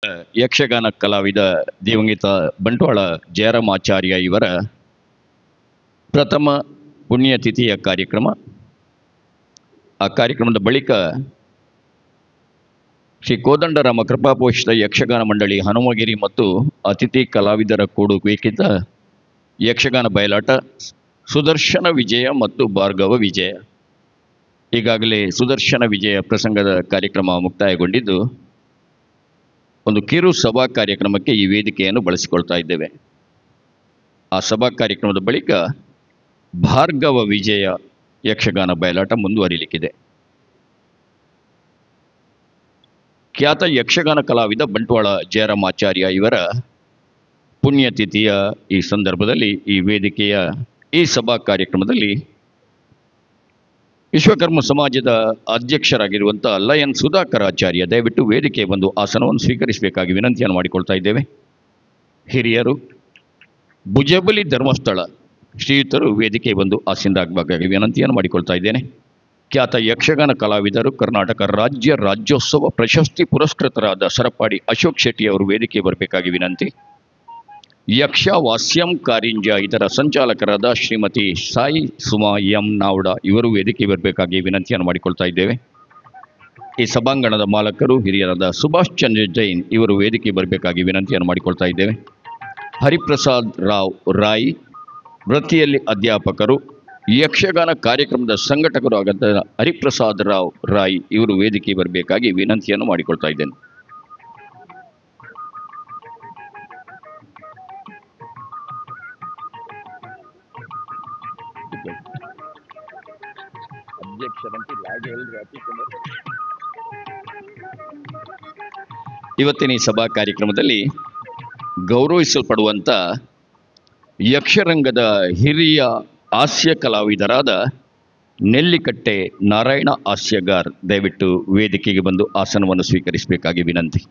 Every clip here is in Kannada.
ಯಕ್ಷಗಾನ ಕಲಾವಿದ ದಿವಂಗತ ಬಂಟ್ವಾಳ ಜಯರಾಮಾಚಾರ್ಯ ಇವರ ಪ್ರಥಮ ಪುಣ್ಯತಿಥಿಯ ಕಾರ್ಯಕ್ರಮ. ಆ ಕಾರ್ಯಕ್ರಮದ ಬಳಿಕ ಶ್ರೀ ಕೋದಂಡರಾಮ ಕೃಪಾಪೋಷಿತ ಯಕ್ಷಗಾನ ಮಂಡಳಿ ಹನುಮಗಿರಿ ಮತ್ತು ಅತಿಥಿ ಕಲಾವಿದರ ಕೂಡುವಿಕೆಯಿಂದ ಯಕ್ಷಗಾನ ಬಯಲಾಟ ಸುದರ್ಶನ ವಿಜಯ ಮತ್ತು ಭಾರ್ಗವ ವಿಜಯ. ಈಗಾಗಲೇ ಸುದರ್ಶನ ವಿಜಯ ಪ್ರಸಂಗದ ಕಾರ್ಯಕ್ರಮ ಮುಕ್ತಾಯಗೊಂಡಿದ್ದು, ಒಂದು ಕಿರು ಸಭಾ ಕಾರ್ಯಕ್ರಮಕ್ಕೆ ಈ ವೇದಿಕೆಯನ್ನು ಬಳಸಿಕೊಳ್ತಾ ಇದ್ದೇವೆ. ಆ ಸಭಾ ಕಾರ್ಯಕ್ರಮದ ಬಳಿಕ ಭಾರ್ಗವ ವಿಜಯ ಯಕ್ಷಗಾನ ಬಯಲಾಟ ಮುಂದುವರಿಲಿಕ್ಕಿದೆ. ಖ್ಯಾತ ಯಕ್ಷಗಾನ ಕಲಾವಿದ ಬಂಟ್ವಾಳ ಜಯರಾಮಾಚಾರ್ಯ ಇವರ ಪುಣ್ಯತಿಥಿಯ ಈ ಸಂದರ್ಭದಲ್ಲಿ ಈ ವೇದಿಕೆಯ ಈ ಸಭಾ ಕಾರ್ಯಕ್ರಮದಲ್ಲಿ ವಿಶ್ವಕರ್ಮ ಸಮಾಜದ ಅಧ್ಯಕ್ಷರಾಗಿರುವಂಥ ಲಯನ್ ಸುಧಾಕರಾಚಾರ್ಯ ದಯವಿಟ್ಟು ವೇದಿಕೆ ಬಂದು ಆಸನವನ್ನು ಸ್ವೀಕರಿಸಬೇಕಾಗಿ ವಿನಂತಿಯನ್ನು ಮಾಡಿಕೊಳ್ತಾ ಇದ್ದೇವೆ. ಹಿರಿಯರು, ಭುಜಬಲಿ ಧರ್ಮಸ್ಥಳ ಶ್ರೀಯುತರು ವೇದಿಕೆ ಬಂದು ಆಸೀನರಾಗಬೇಕಾಗಿ ವಿನಂತಿಯನ್ನು ಮಾಡಿಕೊಳ್ತಾ ಇದ್ದೇನೆ. ಖ್ಯಾತ ಯಕ್ಷಗಾನ ಕಲಾವಿದರು, ಕರ್ನಾಟಕ ರಾಜ್ಯ ರಾಜ್ಯೋತ್ಸವ ಪ್ರಶಸ್ತಿ ಪುರಸ್ಕೃತರಾದ ಸರಪಾಡಿ ಅಶೋಕ್ ಶೆಟ್ಟಿ ಅವರು ವೇದಿಕೆ ಬರಬೇಕಾಗಿ ವಿನಂತಿ. ಯಕ್ಷ ವಾಸ್ಯಂ ಕಾರಿಂಜ ಇದರ ಸಂಚಾಲಕರಾದ ಶ್ರೀಮತಿ ಸಾಯಿ ಸುಮಾ ಎಂ ನಾವ್ಡ ಇವರು ವೇದಿಕೆ ಬರಬೇಕಾಗಿ ವಿನಂತಿಯನ್ನು ಮಾಡಿಕೊಳ್ತಾ ಇದ್ದೇವೆ. ಈ ಸಭಾಂಗಣದ ಮಾಲಕರು ಹಿರಿಯರಾದ ಸುಭಾಷ್ ಚಂದ್ರ ಜೈನ್ ಇವರು ವೇದಿಕೆ ಬರಬೇಕಾಗಿ ವಿನಂತಿಯನ್ನು ಮಾಡಿಕೊಳ್ತಾ ಇದ್ದೇವೆ. ಹರಿಪ್ರಸಾದ್ ರಾವ್ ರಾಯ್ ವೃತ್ತಿಯಲ್ಲಿ ಅಧ್ಯಾಪಕರು, ಯಕ್ಷಗಾನ ಕಾರ್ಯಕ್ರಮದ ಸಂಘಟಕರು ಆಗದ ಹರಿಪ್ರಸಾದ್ ರಾವ್ ರಾಯ್ ಇವರು ವೇದಿಕೆ ಬರಬೇಕಾಗಿ ವಿನಂತಿಯನ್ನು ಮಾಡಿಕೊಳ್ತಾ ಇದ್ದೇನೆ. ಇವತ್ತಿನ ಈ ಸಭಾ ಕಾರ್ಯಕ್ರಮದಲ್ಲಿ ಗೌರವಿಸಲ್ಪಡುವಂಥ ಯಕ್ಷರಂಗದ ಹಿರಿಯ ಹಾಸ್ಯ ಕಲಾವಿದರಾದ ನೆಲ್ಲಿಕಟ್ಟೆ ನಾರಾಯಣ ಹಾಸ್ಯಗಾರ್ ದಯವಿಟ್ಟು ವೇದಿಕೆಗೆ ಬಂದು ಆಸನವನ್ನು ಸ್ವೀಕರಿಸಬೇಕಾಗಿ ವಿನಂತಿ.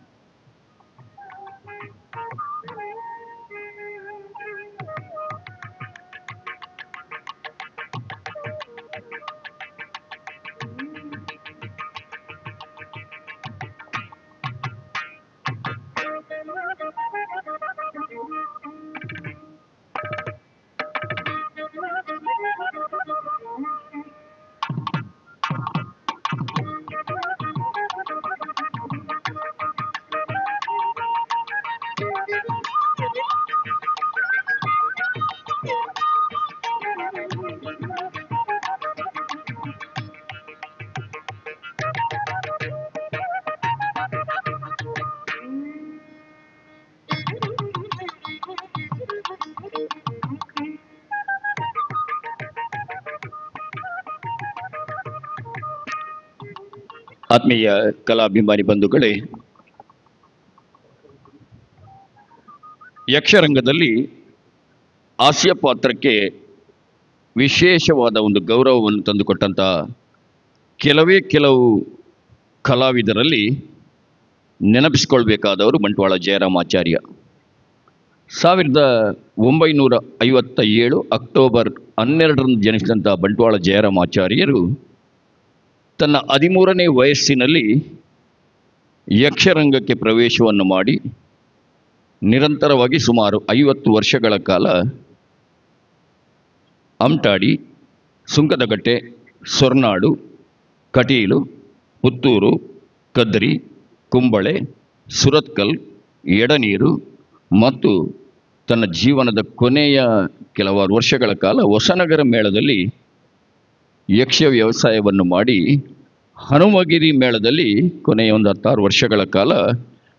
ಆತ್ಮೀಯ ಕಲಾಭಿಮಾನಿ ಬಂಧುಗಳೇ, ಯಕ್ಷರಂಗದಲ್ಲಿ ಹಾಸ್ಯ ಪಾತ್ರಕ್ಕೆ ವಿಶೇಷವಾದ ಒಂದು ಗೌರವವನ್ನು ತಂದುಕೊಟ್ಟಂಥ ಕೆಲವು ಕಲಾವಿದರಲ್ಲಿ ನೆನಪಿಸಿಕೊಳ್ಬೇಕಾದವರು ಬಂಟ್ವಾಳ ಜಯರಾಮಾಚಾರ್ಯ. 1957 ಅಕ್ಟೋಬರ್ 12ರಂದು ಜನಿಸಿದಂಥ ಬಂಟ್ವಾಳ ಜಯರಾಮಾಚಾರ್ಯರು ತನ್ನ 13ನೇ ವಯಸ್ಸಿನಲ್ಲಿ ಯಕ್ಷರಂಗಕ್ಕೆ ಪ್ರವೇಶವನ್ನು ಮಾಡಿ ನಿರಂತರವಾಗಿ ಸುಮಾರು 50 ವರ್ಷಗಳ ಕಾಲ ಅಮ್ಟಾಡಿ, ಸುಂಕದಕಟ್ಟೆ, ಸೊರ್ನಾಡು, ಕಟೀಲು, ಪುತ್ತೂರು, ಕದ್ರಿ, ಕುಂಬಳೆ, ಸುರತ್ಕಲ್, ಎಡನೀರು ಮತ್ತು ತನ್ನ ಜೀವನದ ಕೊನೆಯ ಕೆಲವಾರು ವರ್ಷಗಳ ಕಾಲ ಹೊಸನಗರ ಮೇಳದಲ್ಲಿ ಯಕ್ಷ ವ್ಯವಸಾಯವನ್ನು ಮಾಡಿ ಹನುಮಗಿರಿ ಮೇಳದಲ್ಲಿ ಕೊನೆಯ ಒಂದು 16 ವರ್ಷಗಳ ಕಾಲ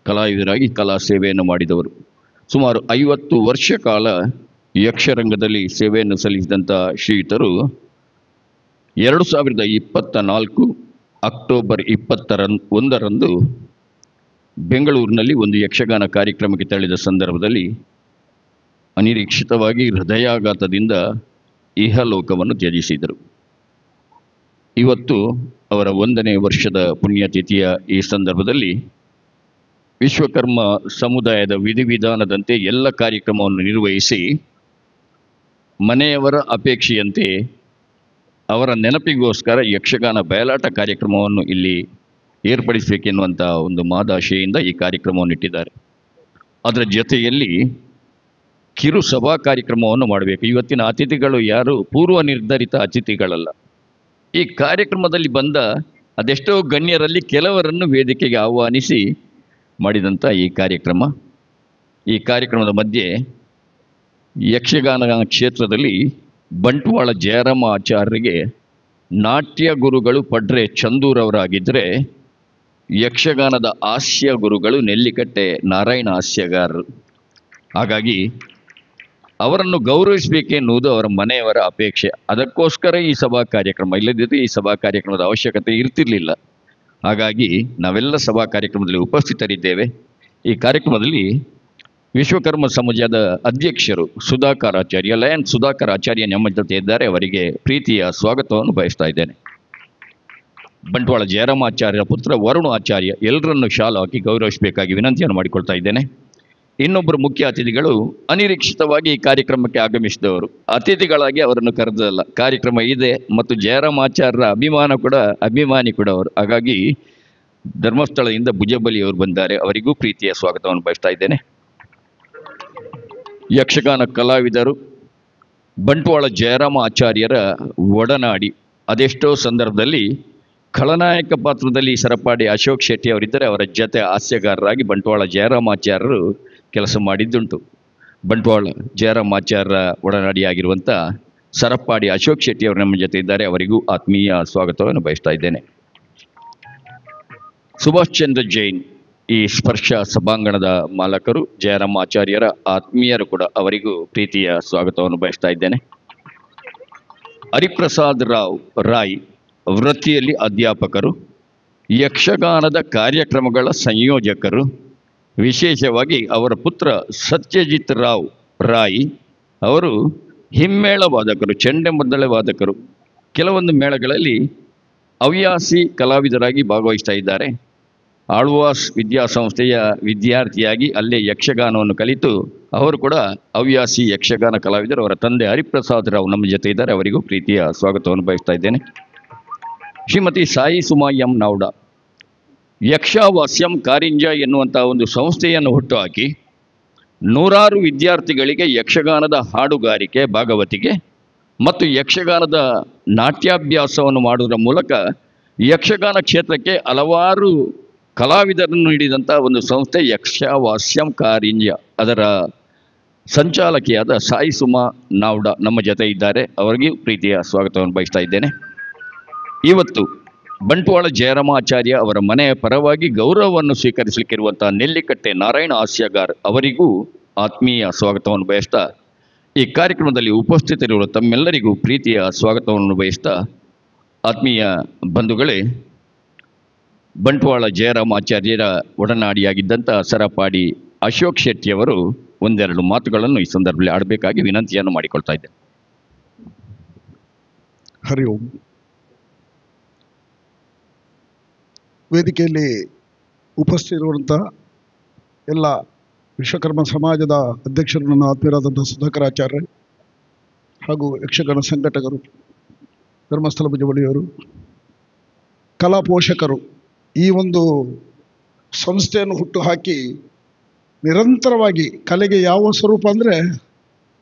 ಕಲಾವಿದರಾಗಿ ಕಲಾ ಸೇವೆಯನ್ನು ಮಾಡಿದವರು. ಸುಮಾರು 50 ವರ್ಷ ಕಾಲ ಯಕ್ಷರಂಗದಲ್ಲಿ ಸೇವೆಯನ್ನು ಸಲ್ಲಿಸಿದಂಥ ಶ್ರೀಯುತರು 2024 ಅಕ್ಟೋಬರ್ 21ರಂದು ಬೆಂಗಳೂರಿನಲ್ಲಿ ಒಂದು ಯಕ್ಷಗಾನ ಕಾರ್ಯಕ್ರಮಕ್ಕೆ ತೆರಳಿದ ಸಂದರ್ಭದಲ್ಲಿ ಅನಿರೀಕ್ಷಿತವಾಗಿ ಹೃದಯಾಘಾತದಿಂದ ಇಹಲೋಕವನ್ನು ತ್ಯಜಿಸಿದರು. ಇವತ್ತು ಅವರ 1ನೇ ವರ್ಷದ ಪುಣ್ಯತಿಥಿಯ ಈ ಸಂದರ್ಭದಲ್ಲಿ ವಿಶ್ವಕರ್ಮ ಸಮುದಾಯದ ವಿಧಿವಿಧಾನದಂತೆ ಎಲ್ಲ ಕಾರ್ಯಕ್ರಮವನ್ನು ನಿರ್ವಹಿಸಿ ಮನೆಯವರ ಅಪೇಕ್ಷೆಯಂತೆ ಅವರ ನೆನಪಿಗೋಸ್ಕರ ಯಕ್ಷಗಾನ ಬಯಲಾಟ ಕಾರ್ಯಕ್ರಮವನ್ನು ಇಲ್ಲಿ ಏರ್ಪಡಿಸಬೇಕೆನ್ನುವಂಥ ಒಂದು ಮಾದಾಶೆಯಿಂದ ಈ ಕಾರ್ಯಕ್ರಮವನ್ನು ಇಟ್ಟಿದ್ದಾರೆ. ಅದರ ಜೊತೆಯಲ್ಲಿ ಕಿರು ಸಭಾ ಕಾರ್ಯಕ್ರಮವನ್ನು ಮಾಡಬೇಕು. ಇವತ್ತಿನ ಅತಿಥಿಗಳು ಯಾರು ಪೂರ್ವ ನಿರ್ಧರಿತ ಅತಿಥಿಗಳಲ್ಲ. ಈ ಕಾರ್ಯಕ್ರಮದಲ್ಲಿ ಬಂದ ಅದೆಷ್ಟೋ ಗಣ್ಯರಲ್ಲಿ ಕೆಲವರನ್ನು ವೇದಿಕೆಗೆ ಆಹ್ವಾನಿಸಿ ಮಾಡಿದಂಥ ಈ ಕಾರ್ಯಕ್ರಮದ ಮಧ್ಯೆ ಯಕ್ಷಗಾನ ಕ್ಷೇತ್ರದಲ್ಲಿ ಬಂಟ್ವಾಳ ಜಯರಾಮ ಆಚಾರ್ಯರಿಗೆ ನಾಟ್ಯ ಗುರುಗಳು ಪಡ್ರೆ ಚಂದೂರವರಾಗಿದ್ದರೆ ಯಕ್ಷಗಾನದ ಹಾಸ್ಯ ಗುರುಗಳು ನೆಲ್ಲಿಕಟ್ಟೆ ನಾರಾಯಣ ಹಾಸ್ಯಗಾರರು. ಹಾಗಾಗಿ ಅವರನ್ನು ಗೌರವಿಸಬೇಕೆನ್ನುವುದು ಅವರ ಮನೆಯವರ ಅಪೇಕ್ಷೆ. ಅದಕ್ಕೋಸ್ಕರ ಈ ಸಭಾ ಕಾರ್ಯಕ್ರಮ, ಇಲ್ಲದಿದ್ದರೆ ಈ ಸಭಾ ಕಾರ್ಯಕ್ರಮದ ಅವಶ್ಯಕತೆ ಇರ್ತಿರ್ಲಿಲ್ಲ. ಹಾಗಾಗಿ ನಾವೆಲ್ಲ ಸಭಾ ಕಾರ್ಯಕ್ರಮದಲ್ಲಿ ಉಪಸ್ಥಿತರಿದ್ದೇವೆ. ಈ ಕಾರ್ಯಕ್ರಮದಲ್ಲಿ ವಿಶ್ವಕರ್ಮ ಸಮಾಜದ ಅಧ್ಯಕ್ಷರು ಸುಧಾಕರ್ ಆಚಾರ್ಯ, ಲಯನ್ ಸುಧಾಕರ್ ಆಚಾರ್ಯ ನಮ್ಮ ಜೊತೆ ಇದ್ದಾರೆ. ಅವರಿಗೆ ಪ್ರೀತಿಯ ಸ್ವಾಗತವನ್ನು ಬಯಸ್ತಾ ಇದ್ದೇನೆ. ಬಂಟ್ವಾಳ ಜಯರಾಮಾಚಾರ್ಯರ ಪುತ್ರ ವರುಣ ಆಚಾರ್ಯ, ಎಲ್ಲರನ್ನು ಶಾಲು ಹಾಕಿ ಗೌರವಿಸಬೇಕಾಗಿ ವಿನಂತಿಯನ್ನು ಮಾಡಿಕೊಳ್ತಾ ಇದ್ದೇನೆ. ಇನ್ನೊಬ್ಬರು ಮುಖ್ಯ ಅತಿಥಿಗಳು ಅನಿರೀಕ್ಷಿತವಾಗಿ ಈ ಕಾರ್ಯಕ್ರಮಕ್ಕೆ ಆಗಮಿಸಿದವರು. ಅತಿಥಿಗಳಾಗಿ ಅವರನ್ನು ಕರೆದಲ್ಲ, ಕಾರ್ಯಕ್ರಮ ಇದೆ ಮತ್ತು ಜಯರಾಮಾಚಾರ್ಯರ ಅಭಿಮಾನಿ ಕೂಡ ಅವರು. ಹಾಗಾಗಿ ಧರ್ಮಸ್ಥಳದಿಂದ ಭುಜಬಲಿಯವರು ಬಂದ್ದಾರೆ, ಅವರಿಗೂ ಪ್ರೀತಿಯ ಸ್ವಾಗತವನ್ನು ಬಯಸ್ತಾ ಇದ್ದೇನೆ. ಯಕ್ಷಗಾನ ಕಲಾವಿದರು ಬಂಟ್ವಾಳ ಜಯರಾಮ ಆಚಾರ್ಯರ ಒಡನಾಡಿ. ಅದೆಷ್ಟೋ ಸಂದರ್ಭದಲ್ಲಿ ಖಳನಾಯಕ ಪಾತ್ರದಲ್ಲಿ ಸರಪಾಡಿ ಅಶೋಕ್ ಶೆಟ್ಟಿ ಅವರಿದ್ದರೆ ಅವರ ಜೊತೆ ಹಾಸ್ಯಗಾರರಾಗಿ ಬಂಟ್ವಾಳ ಜಯರಾಮಾಚಾರ್ಯರು ಕೆಲಸ ಮಾಡಿದ್ದುಂಟು. ಬಂಟ್ವಾಳ ಜಯರಾಮಾಚಾರ್ಯರ ಒಡನಾಡಿಯಾಗಿರುವಂಥ ಸರಪಾಡಿ ಅಶೋಕ್ ಶೆಟ್ಟಿ ಅವರು ನಮ್ಮ ಜೊತೆ ಇದ್ದಾರೆ, ಅವರಿಗೂ ಆತ್ಮೀಯ ಸ್ವಾಗತವನ್ನು ಬಯಸ್ತಾ ಇದ್ದೇನೆ. ಸುಭಾಷ್ ಚಂದ್ರ ಜೈನ್ ಈ ಸ್ಪರ್ಶ ಸಭಾಂಗಣದ ಮಾಲಕರು, ಜಯರಾಮಾಚಾರ್ಯರ ಆತ್ಮೀಯರು ಕೂಡ, ಅವರಿಗೂ ಪ್ರೀತಿಯ ಸ್ವಾಗತವನ್ನು ಬಯಸ್ತಾ ಇದ್ದೇನೆ. ಹರಿಪ್ರಸಾದ್ ರಾಯ್ ವೃತ್ತಿಯಲ್ಲಿ ಅಧ್ಯಾಪಕರು, ಯಕ್ಷಗಾನದ ಕಾರ್ಯಕ್ರಮಗಳ ಸಂಯೋಜಕರು. ವಿಶೇಷವಾಗಿ ಅವರ ಪುತ್ರ ಸತ್ಯಜಿತ್ ರಾಯ್ ಅವರು ಹಿಮ್ಮೇಳ ವಾದಕರು, ಚೆಂಡೆಮದ್ದಳೆ ವಾದಕರು. ಕೆಲವೊಂದು ಮೇಳಗಳಲ್ಲಿ ಹವ್ಯಾಸಿ ಕಲಾವಿದರಾಗಿ ಭಾಗವಹಿಸ್ತಾ ಇದ್ದಾರೆ. ಆಳ್ವಾಸ್ ವಿದ್ಯಾಸಂಸ್ಥೆಯ ವಿದ್ಯಾರ್ಥಿಯಾಗಿ ಅಲ್ಲೇ ಯಕ್ಷಗಾನವನ್ನು ಕಲಿತು ಅವರು ಕೂಡ ಹವ್ಯಾಸಿ ಯಕ್ಷಗಾನ ಕಲಾವಿದರು. ಅವರ ತಂದೆ ಹರಿಪ್ರಸಾದ್ ರಾವ್ ನಮ್ಮ ಜೊತೆ ಇದ್ದಾರೆ, ಅವರಿಗೂ ಪ್ರೀತಿಯ ಸ್ವಾಗತವನ್ನು ಬಯಸ್ತಾ ಇದ್ದೇನೆ. ಶ್ರೀಮತಿ ಸಾಯಿ ಸುಮಾ ಎಂ ನಾವ್ಡ ಯಕ್ಷವಾಸ್ಯಂ ಕಾರಿಂಜ ಎನ್ನುವಂಥ ಒಂದು ಸಂಸ್ಥೆಯನ್ನು ಹುಟ್ಟುಹಾಕಿ ನೂರಾರು ವಿದ್ಯಾರ್ಥಿಗಳಿಗೆ ಯಕ್ಷಗಾನದ ಹಾಡುಗಾರಿಕೆ, ಭಾಗವತಿಕೆ ಮತ್ತು ಯಕ್ಷಗಾನದ ನಾಟ್ಯಾಭ್ಯಾಸವನ್ನು ಮಾಡುವುದರ ಮೂಲಕ ಯಕ್ಷಗಾನ ಕ್ಷೇತ್ರಕ್ಕೆ ಹಲವಾರು ಕಲಾವಿದರನ್ನು ನೀಡಿದಂಥ ಒಂದು ಸಂಸ್ಥೆ ಯಕ್ಷವಾಸ್ಯಂ ಕಾರಿಂಜ. ಅದರ ಸಂಚಾಲಕಿಯಾದ ಸಾಯಿ ಸುಮಾ ನಾವ್ಡ ನಮ್ಮ ಜೊತೆ ಇದ್ದಾರೆ, ಅವರಿಗೆ ಪ್ರೀತಿಯ ಸ್ವಾಗತವನ್ನು ಬಯಸ್ತಾ ಇದ್ದೇನೆ. ಇವತ್ತು ಬಂಟ್ವಾಳ ಜಯರಾಮಾಚಾರ್ಯ ಅವರ ಮನೆಯ ಪರವಾಗಿ ಗೌರವವನ್ನು ಸ್ವೀಕರಿಸಲಿಕ್ಕಿರುವಂಥ ನೆಲ್ಲಿಕಟ್ಟೆ ನಾರಾಯಣ ಹಾಸ್ಯಗಾರ್ ಅವರಿಗೂ ಆತ್ಮೀಯ ಸ್ವಾಗತವನ್ನು ಬಯಸ್ತಾ, ಈ ಕಾರ್ಯಕ್ರಮದಲ್ಲಿ ಉಪಸ್ಥಿತರಿರುವ ತಮ್ಮೆಲ್ಲರಿಗೂ ಪ್ರೀತಿಯ ಸ್ವಾಗತವನ್ನು ಬಯಸ್ತಾ, ಆತ್ಮೀಯ ಬಂಧುಗಳೇ, ಬಂಟ್ವಾಳ ಜಯರಾಮಾಚಾರ್ಯರ ಒಡನಾಡಿಯಾಗಿದ್ದಂಥ ಸರಪಾಡಿ ಅಶೋಕ್ ಶೆಟ್ಟಿಯವರು ಒಂದೆರಡು ಮಾತುಗಳನ್ನು ಈ ಸಂದರ್ಭದಲ್ಲಿ ಆಡಬೇಕಾಗಿ ವಿನಂತಿಯನ್ನು ಮಾಡಿಕೊಳ್ತಾ ಇದ್ದೇನೆ. ಹರಿ ಓಂ. ವೇದಿಕೆಯಲ್ಲಿ ಉಪಸ್ಥಿತಿರುವಂಥ ಎಲ್ಲ ವಿಶ್ವಕರ್ಮ ಸಮಾಜದ ಅಧ್ಯಕ್ಷರು, ನನ್ನ ಆತ್ಮೀಯರಾದಂಥ ಸುಧಾಕರ್ ಆಚಾರ್ಯ ಹಾಗೂ ಯಕ್ಷಗಾನ ಸಂಘಟಕರು, ಧರ್ಮಸ್ಥಳ ಭುಜಬಳಿಯವರು, ಕಲಾ ಪೋಷಕರು, ಈ ಒಂದು ಸಂಸ್ಥೆಯನ್ನು ಹುಟ್ಟುಹಾಕಿ ನಿರಂತರವಾಗಿ ಕಲೆಗೆ ಯಾವ ಸ್ವರೂಪ ಅಂದರೆ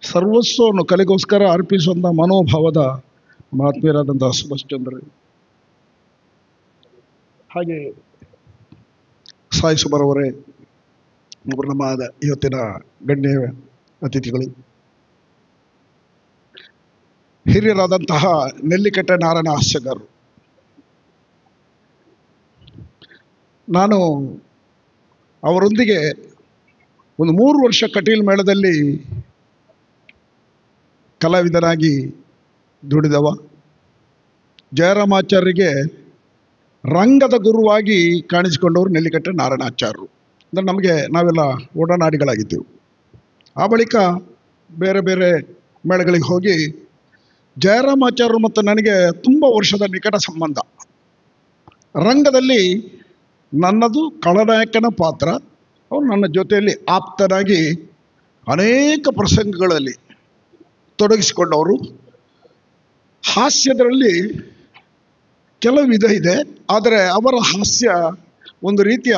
ಸರ್ವಸ್ವವನ್ನು ಕಲೆಗೋಸ್ಕರ ಅರ್ಪಿಸುವಂಥ ಮನೋಭಾವದ ಆತ್ಮೀಯರಾದಂಥ ಸುಭಾಷ್ ಚಂದ್ರ, ಹಾಗೆ ಸಾಯಿ ಸುಮಾರವರೇ ಒಬ್ಬರು ನಮ್ಮ ಇವತ್ತಿನ ಗಣ್ಯ ಅತಿಥಿಗಳು, ಹಿರಿಯರಾದಂತಹ ನೆಲ್ಲಿಕಟ್ಟೆ ನಾರಾಯಣ ಹಾಸ್ಯಗಾರರು. ನಾನು ಅವರೊಂದಿಗೆ ಒಂದು 3 ವರ್ಷ ಕಟೀಲ್ ಮೇಳದಲ್ಲಿ ಕಲಾವಿದನಾಗಿ ದುಡಿದವ. ಜಯರಾಮಾಚಾರ್ಯರಿಗೆ ರಂಗದ ಗುರುವಾಗಿ ಕಾಣಿಸಿಕೊಂಡವರು ನೆಲ್ಲಿಕಟ್ಟೆ ನಾರಾಯಣಾಚಾರ್ಯರು. ಅಂದರೆ ನಾವೆಲ್ಲ ಒಡನಾಡಿಗಳಾಗಿದ್ದೆವು. ಆ ಬಳಿಕ ಬೇರೆ ಬೇರೆ ಮೇಳಗಳಿಗೆ ಹೋಗಿ ಜಯರಾಮಾಚಾರ್ಯರು ಮತ್ತು ನನಗೆ ತುಂಬ ವರ್ಷದ ನಿಕಟ ಸಂಬಂಧ. ರಂಗದಲ್ಲಿ ನನ್ನದು ಖಳನಾಯಕನ ಪಾತ್ರ. ಅವರು ನನ್ನ ಜೊತೆಯಲ್ಲಿ ಆಪ್ತನಾಗಿ ಅನೇಕ ಪ್ರಸಂಗಗಳಲ್ಲಿ ತೊಡಗಿಸಿಕೊಂಡವರು. ಹಾಸ್ಯದಲ್ಲಿ ಕೆಲವು ವಿಧ ಇದೆ. ಆದರೆ ಅವರ ಹಾಸ್ಯ ಒಂದು ರೀತಿಯ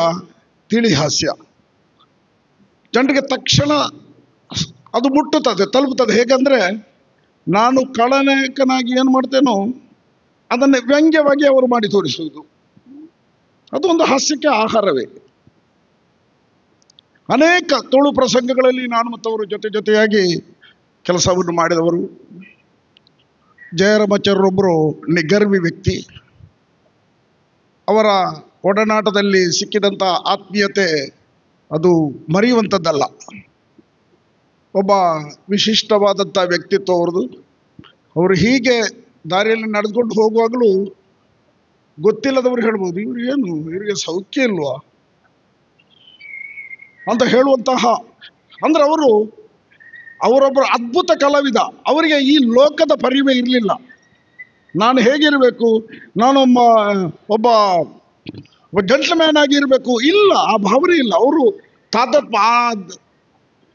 ತಿಳಿ ಹಾಸ್ಯ. ಜನರಿಗೆ ತಕ್ಷಣ ಅದು ಮುಟ್ಟುತ್ತದೆ, ತಲುಪುತ್ತದೆ. ಹೇಗೆಂದರೆ, ನಾನು ಖಳನಾಯಕನಾಗಿ ಏನು ಮಾಡ್ತೇನೋ ಅದನ್ನು ವ್ಯಂಗ್ಯವಾಗಿ ಅವರು ಮಾಡಿ ತೋರಿಸುವುದು, ಅದು ಒಂದು ಹಾಸ್ಯಕ್ಕೆ ಆಹಾರವೇ. ಅನೇಕ ತೋಳು ಪ್ರಸಂಗಗಳಲ್ಲಿ ನಾನು ಮತ್ತು ಅವರು ಜೊತೆಯಾಗಿ ಕೆಲಸವನ್ನು ಮಾಡಿದವರು. ಜಯರಾಮಾಚಾರ್ಯರೊಬ್ಬರು ನಿಗರ್ವಿ ವ್ಯಕ್ತಿ. ಅವರ ಒಡನಾಟದಲ್ಲಿ ಸಿಕ್ಕಿದಂಥ ಆತ್ಮೀಯತೆ ಅದು ಮರೆಯುವಂಥದ್ದಲ್ಲ. ಒಬ್ಬ ವಿಶಿಷ್ಟವಾದಂಥ ವ್ಯಕ್ತಿತ್ವ ಅವ್ರದ್ದು. ಅವರು ಹೀಗೆ ದಾರಿಯಲ್ಲಿ ನಡೆದುಕೊಂಡು ಹೋಗುವಾಗಲೂ ಗೊತ್ತಿಲ್ಲದವರು ಹೇಳ್ಬೋದು, ಇವರಿಗೆ ಸೌಖ್ಯ ಇಲ್ವಾ ಅಂತ ಹೇಳುವಂತಹ. ಅಂದರೆ ಅವರೊಬ್ಬರು ಅದ್ಭುತ ಕಲಾವಿದ. ಅವರಿಗೆ ಈ ಲೋಕದ ಪರಿವೇ ಇರಲಿಲ್ಲ. ನಾನು ಹೇಗಿರಬೇಕು, ಒಬ್ಬ ಜೆಂಟ್ಲ್ಮ್ಯಾನ್ ಆಗಿರಬೇಕು, ಇಲ್ಲ, ಆ ಭಾವನೆ ಇಲ್ಲ. ಅವರು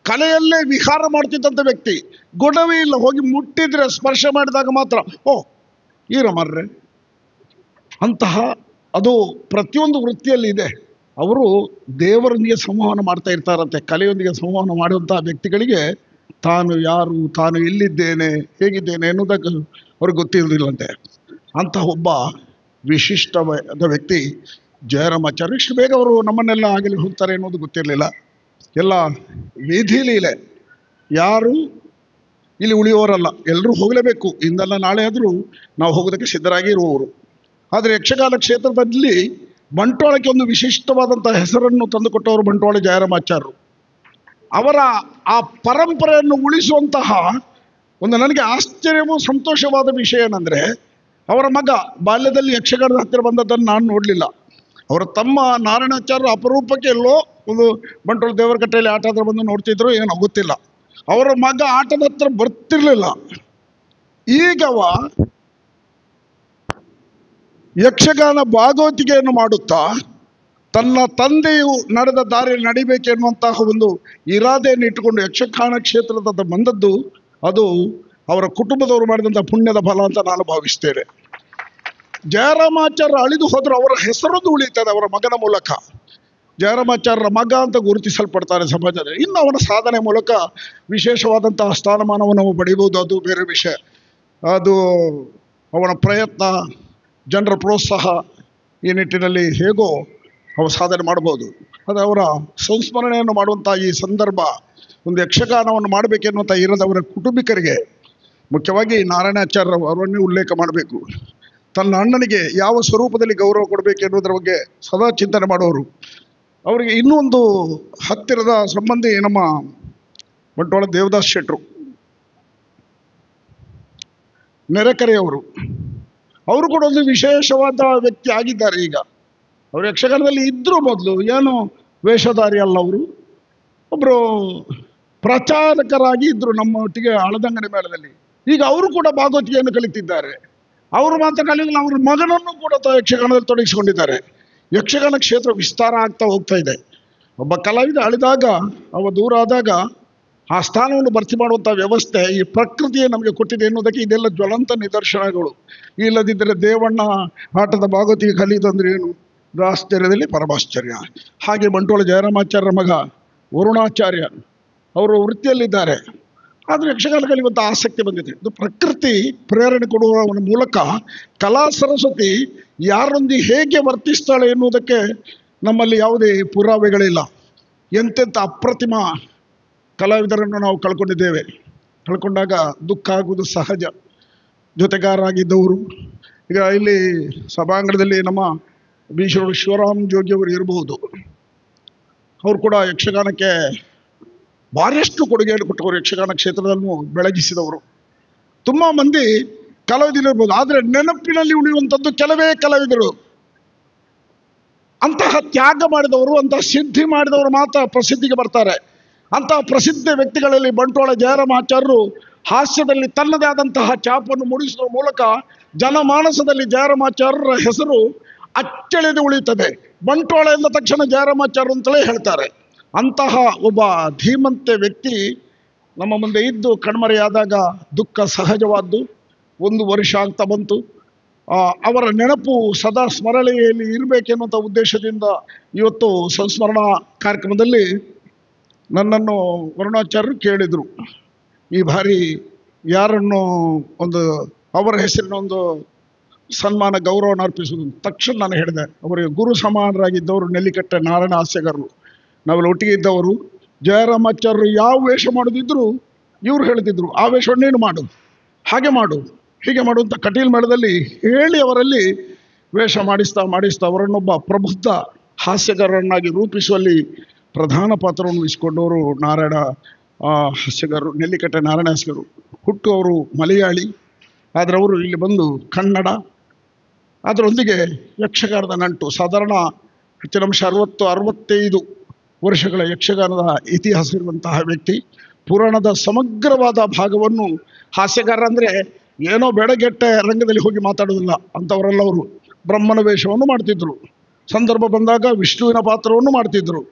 ಕಲೆಯಲ್ಲೇ ವಿಹಾರ ಮಾಡ್ತಿದ್ದಂಥ ವ್ಯಕ್ತಿ. ಗುಣವೇ ಇಲ್ಲ. ಹೋಗಿ ಮುಟ್ಟಿದ್ರೆ, ಸ್ಪರ್ಶ ಮಾಡಿದಾಗ ಮಾತ್ರ ಈರಮರ್ರೆ ಅಂತಹ ಅದು ಪ್ರತಿಯೊಂದು ವೃತ್ತಿಯಲ್ಲಿ ಇದೆ. ಅವರು ದೇವರೊಂದಿಗೆ ಸಂವಹನ ಮಾಡ್ತಾ ಇರ್ತಾರಂತೆ. ಕಲೆಯೊಂದಿಗೆ ಸಂವಹನ ಮಾಡುವಂತಹ ವ್ಯಕ್ತಿಗಳಿಗೆ ತಾನು ಯಾರು, ತಾನು ಎಲ್ಲಿದ್ದೇನೆ, ಹೇಗಿದ್ದೇನೆ ಎನ್ನುವುದಕ್ಕೆ ಅವ್ರಿಗೆ ಗೊತ್ತಿರೋದಿಲ್ಲಂತೆ. ಅಂತಹ ಒಬ್ಬ ವಿಶಿಷ್ಟವಾದ ವ್ಯಕ್ತಿ ಜಯರಾಮಾಚಾರ್ಯ. ಇಷ್ಟು ಬೇಗ ಅವರು ನಮ್ಮನ್ನೆಲ್ಲ ಆಗಲಿ ಹೋಗ್ತಾರೆ ಅನ್ನೋದು ಗೊತ್ತಿರಲಿಲ್ಲ. ಎಲ್ಲ ವಿಧಿ ಲೀಲೆ, ಯಾರು ಇಲ್ಲಿ ಉಳಿಯೋರಲ್ಲ, ಎಲ್ಲರೂ ಹೋಗಲೇಬೇಕು. ಇಂದಲ್ಲ ನಾಳೆ ಆದರೂ ನಾವು ಹೋಗೋದಕ್ಕೆ ಸಿದ್ಧರಾಗಿ ಇರುವವರು. ಆದರೆ ಯಕ್ಷಗಾನ ಕ್ಷೇತ್ರದಲ್ಲಿ ಬಂಟ್ವಾಳಕ್ಕೆ ಒಂದು ವಿಶಿಷ್ಟವಾದಂಥ ಹೆಸರನ್ನು ತಂದುಕೊಟ್ಟವರು ಬಂಟ್ವಾಳ ಜಯರಾಮಾಚಾರ್ಯರು. ಅವರ ಆ ಪರಂಪರೆಯನ್ನು ಉಳಿಸುವಂತಹ ಒಂದು ನನಗೆ ಆಶ್ಚರ್ಯವೂ ಸಂತೋಷವಾದ ವಿಷಯ ಏನಂದರೆ, ಅವರ ಮಗ ಬಾಲ್ಯದಲ್ಲಿ ಯಕ್ಷಗಾನದ ಹತ್ತಿರ ಬಂದದ್ದನ್ನು ನಾನು ನೋಡಲಿಲ್ಲ. ಅವರ ತಮ್ಮ ನಾರಾಯಣಾಚಾರ್ಯರು ಅಪರೂಪಕ್ಕೆ ಎಲ್ಲೋ ಒಂದು ಬಂಟ್ವಾಳ ದೇವರಕಟ್ಟೆಯಲ್ಲಿ ಆಟ ಹತ್ರ ಬಂದು ನೋಡ್ತಿದ್ರು, ಏನೋ ಗೊತ್ತಿಲ್ಲ. ಅವರ ಮಗ ಆಟದ ಹತ್ರ ಬರ್ತಿರ್ಲಿಲ್ಲ. ಈಗವ ಯಕ್ಷಗಾನ ಭಾಗವತಿಕೆಯನ್ನು ಮಾಡುತ್ತಾ ತನ್ನ ತಂದೆಯು ನಡೆದ ದಾರಿಯಲ್ಲಿ ನಡಿಬೇಕೆನ್ನುವಂತಹ ಒಂದು ಇರಾದೆಯನ್ನು ಇಟ್ಟುಕೊಂಡು ಯಕ್ಷಗಾನ ಕ್ಷೇತ್ರದ ಬಂದದ್ದು ಅದು ಅವರ ಕುಟುಂಬದವರು ಮಾಡಿದಂಥ ಪುಣ್ಯದ ಫಲ ಅಂತ ನಾನು ಭಾವಿಸ್ತೇನೆ. ಜಯರಾಮಾಚಾರ್ಯ ಅಳಿದು ಹೋದರೂ ಅವರ ಹೆಸರೊಂದು ಉಳಿಯುತ್ತದೆ ಅವರ ಮಗನ ಮೂಲಕ. ಜಯರಾಮಾಚಾರ್ಯರ ಮಗ ಅಂತ ಗುರುತಿಸಲ್ಪಡ್ತಾರೆ ಸಮಾಜದಲ್ಲಿ. ಇನ್ನು ಅವನ ಸಾಧನೆ ಮೂಲಕ ವಿಶೇಷವಾದಂತಹ ಸ್ಥಾನಮಾನವನ್ನು ನಾವು ಪಡೆಯಬಹುದು, ಅದು ಬೇರೆ ವಿಷಯ. ಅದು ಅವನ ಪ್ರಯತ್ನ, ಜನರ ಪ್ರೋತ್ಸಾಹ, ಈ ನಿಟ್ಟಿನಲ್ಲಿ ಹೇಗೋ ಅವರು ಸಾಧನೆ ಮಾಡ್ಬೋದು. ಅದು ಅವರ ಸಂಸ್ಮರಣೆಯನ್ನು ಮಾಡುವಂಥ ಈ ಸಂದರ್ಭ, ಒಂದು ಯಕ್ಷಗಾನವನ್ನು ಮಾಡಬೇಕೆನ್ನುವಂಥ ಇರದವರ ಕುಟುಂಬಿಕರಿಗೆ, ಮುಖ್ಯವಾಗಿ ನಾರಾಯಣಾಚಾರ್ಯ ಅವರನ್ನೇ ಉಲ್ಲೇಖ ಮಾಡಬೇಕು. ತನ್ನ ಅಣ್ಣನಿಗೆ ಯಾವ ಸ್ವರೂಪದಲ್ಲಿ ಗೌರವ ಕೊಡಬೇಕು ಎನ್ನುವುದರ ಬಗ್ಗೆ ಸದಾ ಚಿಂತನೆ ಮಾಡೋರು. ಅವರಿಗೆ ಇನ್ನೂ ಒಂದು ಹತ್ತಿರದ ಸಂಬಂಧಿ ನಮ್ಮ ಬಂಟ್ವಾಳ ದೇವದಾಸ್ ಶೆಟ್ರು, ನೆರೆಕೆರೆಯವರು. ಅವರು ಕೂಡ ಒಂದು ವಿಶೇಷವಾದ ವ್ಯಕ್ತಿ ಆಗಿದ್ದಾರೆ. ಈಗ ಅವರು ಯಕ್ಷಗಾನದಲ್ಲಿ ಇದ್ದರೂ ಮೊದಲು ಏನು ವೇಷಧಾರಿ ಅಲ್ಲ, ಅವರು ಒಬ್ಬರು ಪ್ರಚಾರಕರಾಗಿ ಇದ್ದರು ನಮ್ಮ ಒಟ್ಟಿಗೆ ಹಳದಂಗಡಿ ಮೇಳದಲ್ಲಿ. ಈಗ ಅವರು ಕೂಡ ಭಾಗವತಿಕೆಯನ್ನು ಕಲಿತಿದ್ದಾರೆ. ಅವರು ಮಾತ್ರ ಕಲಿಯಲ್ಲ, ಅವ್ರ ಮಗನನ್ನು ಕೂಡ ಯಕ್ಷಗಾನದಲ್ಲಿ ತೊಡಗಿಸಿಕೊಂಡಿದ್ದಾರೆ. ಯಕ್ಷಗಾನ ಕ್ಷೇತ್ರ ವಿಸ್ತಾರ ಆಗ್ತಾ ಹೋಗ್ತಾ ಇದೆ. ಒಬ್ಬ ಕಲಾವಿದ ಅಳಿದಾಗ, ಅವ ದೂರ ಆದಾಗ ಆ ಸ್ಥಾನವನ್ನು ಭರ್ತಿ ಮಾಡುವಂಥ ವ್ಯವಸ್ಥೆ ಈ ಪ್ರಕೃತಿಯೇ ನಮಗೆ ಕೊಟ್ಟಿದೆ ಎನ್ನುವುದಕ್ಕೆ ಇದೆಲ್ಲ ಜ್ವಲಂತ ನಿದರ್ಶನಗಳು. ಇಲ್ಲದಿದ್ದರೆ ದೇವಣ್ಣ ಆಟದ ಭಾಗವತಿಗೆ ಕಲಿಯುವುದಂದ್ರೆ ಏನು, ಆಶ್ಚರ್ಯದಲ್ಲಿ ಪರಮಾಶ್ಚರ್ಯ. ಹಾಗೆ ಬಂಟ್ವಾಳ ಜಯರಾಮಾಚಾರ್ಯರ ಮಗ ವರುಣಾಚಾರ್ಯ ಅವರು ವೃತ್ತಿಯಲ್ಲಿದ್ದಾರೆ. ಆದರೆ ಯಕ್ಷಗಾನ ಕಲಿಯುವಂಥ ಆಸಕ್ತಿ ಬಂದಿದೆ. ಇದು ಪ್ರಕೃತಿ ಪ್ರೇರಣೆ ಕೊಡುವ ಮೂಲಕ ಕಲಾ ಸರಸ್ವತಿ ಯಾರೊಂದಿಗೆ ಹೇಗೆ ವರ್ತಿಸ್ತಾಳೆ ಎನ್ನುವುದಕ್ಕೆ ನಮ್ಮಲ್ಲಿ ಯಾವುದೇ ಪುರಾವೆಗಳಿಲ್ಲ. ಎಂತೆಂಥ ಅಪ್ರತಿಮ ಕಲಾವಿದರನ್ನು ನಾವು ಕಳ್ಕೊಂಡಿದ್ದೇವೆ. ಕಳ್ಕೊಂಡಾಗ ದುಃಖ ಆಗುವುದು ಸಹಜ. ಜೊತೆಗಾರರಾಗಿದ್ದವರು ಈಗ ಇಲ್ಲಿ ಸಭಾಂಗಣದಲ್ಲಿ ನಮ್ಮ ಬೀಶ್ವರ ಶಿವರಾಮ್ ಜೋಗಿಯವರು ಇರಬಹುದು. ಅವರು ಕೂಡ ಯಕ್ಷಗಾನಕ್ಕೆ ಭಾರಿಯಷ್ಟು ಕೊಡುಗೆಯನ್ನು ಕೊಟ್ಟವರು. ಯಕ್ಷಗಾನ ಕ್ಷೇತ್ರದಲ್ಲೂ ಬೆಳಗಿಸಿದವರು. ತುಂಬ ಮಂದಿ ಕಲಾವಿದರಿರ್ಬೋದು, ಆದರೆ ನೆನಪಿನಲ್ಲಿ ಉಳಿಯುವಂಥದ್ದು ಕೆಲವೇ ಕಲಾವಿದರು. ಅಂತಹ ತ್ಯಾಗ ಮಾಡಿದವರು, ಅಂತಹ ಸಿದ್ಧಿ ಮಾಡಿದವರು ಮಾತ್ರ ಪ್ರಸಿದ್ಧಿಗೆ ಬರ್ತಾರೆ. ಅಂತಹ ಪ್ರಸಿದ್ಧ ವ್ಯಕ್ತಿಗಳಲ್ಲಿ ಬಂಟ್ವಾಳ ಜಯರಾಮಾಚಾರ್ಯರು ಹಾಸ್ಯದಲ್ಲಿ ತನ್ನದೇ ಆದಂತಹ ಛಾಪನ್ನು ಮೂಡಿಸುವ ಮೂಲಕ ಜನಮಾನಸದಲ್ಲಿ ಜಯರಾಮಾಚಾರ್ಯರ ಹೆಸರು ಅಚ್ಚಳಿದು ಉಳಿಯುತ್ತದೆ. ಬಂಟ್ವಾಳ ಎಂದ ತಕ್ಷಣ ಜಯರಾಮಾಚಾರ್ಯರು ಅಂತಲೇ ಹೇಳ್ತಾರೆ. ಅಂತಹ ಒಬ್ಬ ಧೀಮಂತ ವ್ಯಕ್ತಿ ನಮ್ಮ ಮುಂದೆ ಇದ್ದು ಕಣ್ಮರೆಯಾದಾಗ ದುಃಖ ಸಹಜವಾದ್ದು. 1 ವರ್ಷ ಆಗ್ತಾ ಬಂತು. ಅವರ ನೆನಪು ಸದಾ ಸ್ಮರಣೆಯಲ್ಲಿ ಇರಬೇಕೆನ್ನುವಂಥ ಉದ್ದೇಶದಿಂದ ಇವತ್ತು ಸಂಸ್ಮರಣಾ ಕಾರ್ಯಕ್ರಮದಲ್ಲಿ ನನ್ನನ್ನು ವರುಣಾಚಾರ್ಯರು ಕೇಳಿದರು, ಈ ಬಾರಿ ಯಾರನ್ನು ಒಂದು ಅವರ ಹೆಸರಿನ ಒಂದು ಸನ್ಮಾನ ಗೌರವನ ಅರ್ಪಿಸುವುದು. ತಕ್ಷಣ ನಾನು ಹೇಳಿದೆ, ಅವರಿಗೆ ಗುರು ಸಮಾನರಾಗಿದ್ದವರು ನೆಲ್ಲಿಕಟ್ಟೆ ನಾರಾಯಣ ಹಾಸ್ಯಗಾರರು, ನಾವೆಲ್ಲ ಒಟ್ಟಿಗೆ ಇದ್ದವರು. ಜಯರಾಮಾಚಾರ್ಯರು ಯಾವ ವೇಷ ಮಾಡೋದಿದ್ರು ಇವ್ರು ಹೇಳ್ತಿದ್ರು, ಆ ವೇಷವನ್ನೇನು ಮಾಡು, ಹಾಗೆ ಮಾಡು, ಹೀಗೆ ಮಾಡು ಅಂತ ಕಟೀಲ್ ಮೇಳದಲ್ಲಿ ಹೇಳಿ ಅವರಲ್ಲಿ ವೇಷ ಮಾಡಿಸ್ತಾ ಅವರನ್ನೊಬ್ಬ ಪ್ರಬುದ್ಧ ಹಾಸ್ಯಗಾರರನ್ನಾಗಿ ರೂಪಿಸುವಲ್ಲಿ ಪ್ರಧಾನ ಪಾತ್ರವನ್ನು ವಹಿಸಿಕೊಂಡವರು ನಾರಾಯಣ ಹಾಸ್ಯಗಾರರು, ನೆಲ್ಲಿಕಟ್ಟೆ ನಾರಾಯಣ ಹಾಸ್ಯಗಾರರು. ಹುಟ್ಟು ಅವರು ಮಲಯಾಳಿ, ಆದರೆ ಅವರು ಇಲ್ಲಿ ಬಂದು ಕನ್ನಡ, ಅದರೊಂದಿಗೆ ಯಕ್ಷಗಾನದ ನಂಟು. ಸಾಧಾರಣ ಹೆಚ್ಚಿನಂಶ 60-65 ವರ್ಷಗಳ ಯಕ್ಷಗಾನದ ಇತಿಹಾಸ ಇರುವಂತಹ ವ್ಯಕ್ತಿ. ಪುರಾಣದ ಸಮಗ್ರವಾದ ಭಾಗವನ್ನು ಹಾಸ್ಯಗಾರ ಅಂದರೆ ಏನೋ ಬೆಳಗೆಟ್ಟೆ ರಂಗದಲ್ಲಿ ಹೋಗಿ ಮಾತಾಡೋದಿಲ್ಲ ಅಂಥವರೆಲ್ಲ ಅವರು. ಬ್ರಹ್ಮನ ವೇಷವನ್ನು ಮಾಡ್ತಿದ್ರು, ಸಂದರ್ಭ ಬಂದಾಗ ವಿಷ್ಣುವಿನ ಪಾತ್ರವನ್ನು ಮಾಡ್ತಿದ್ರು.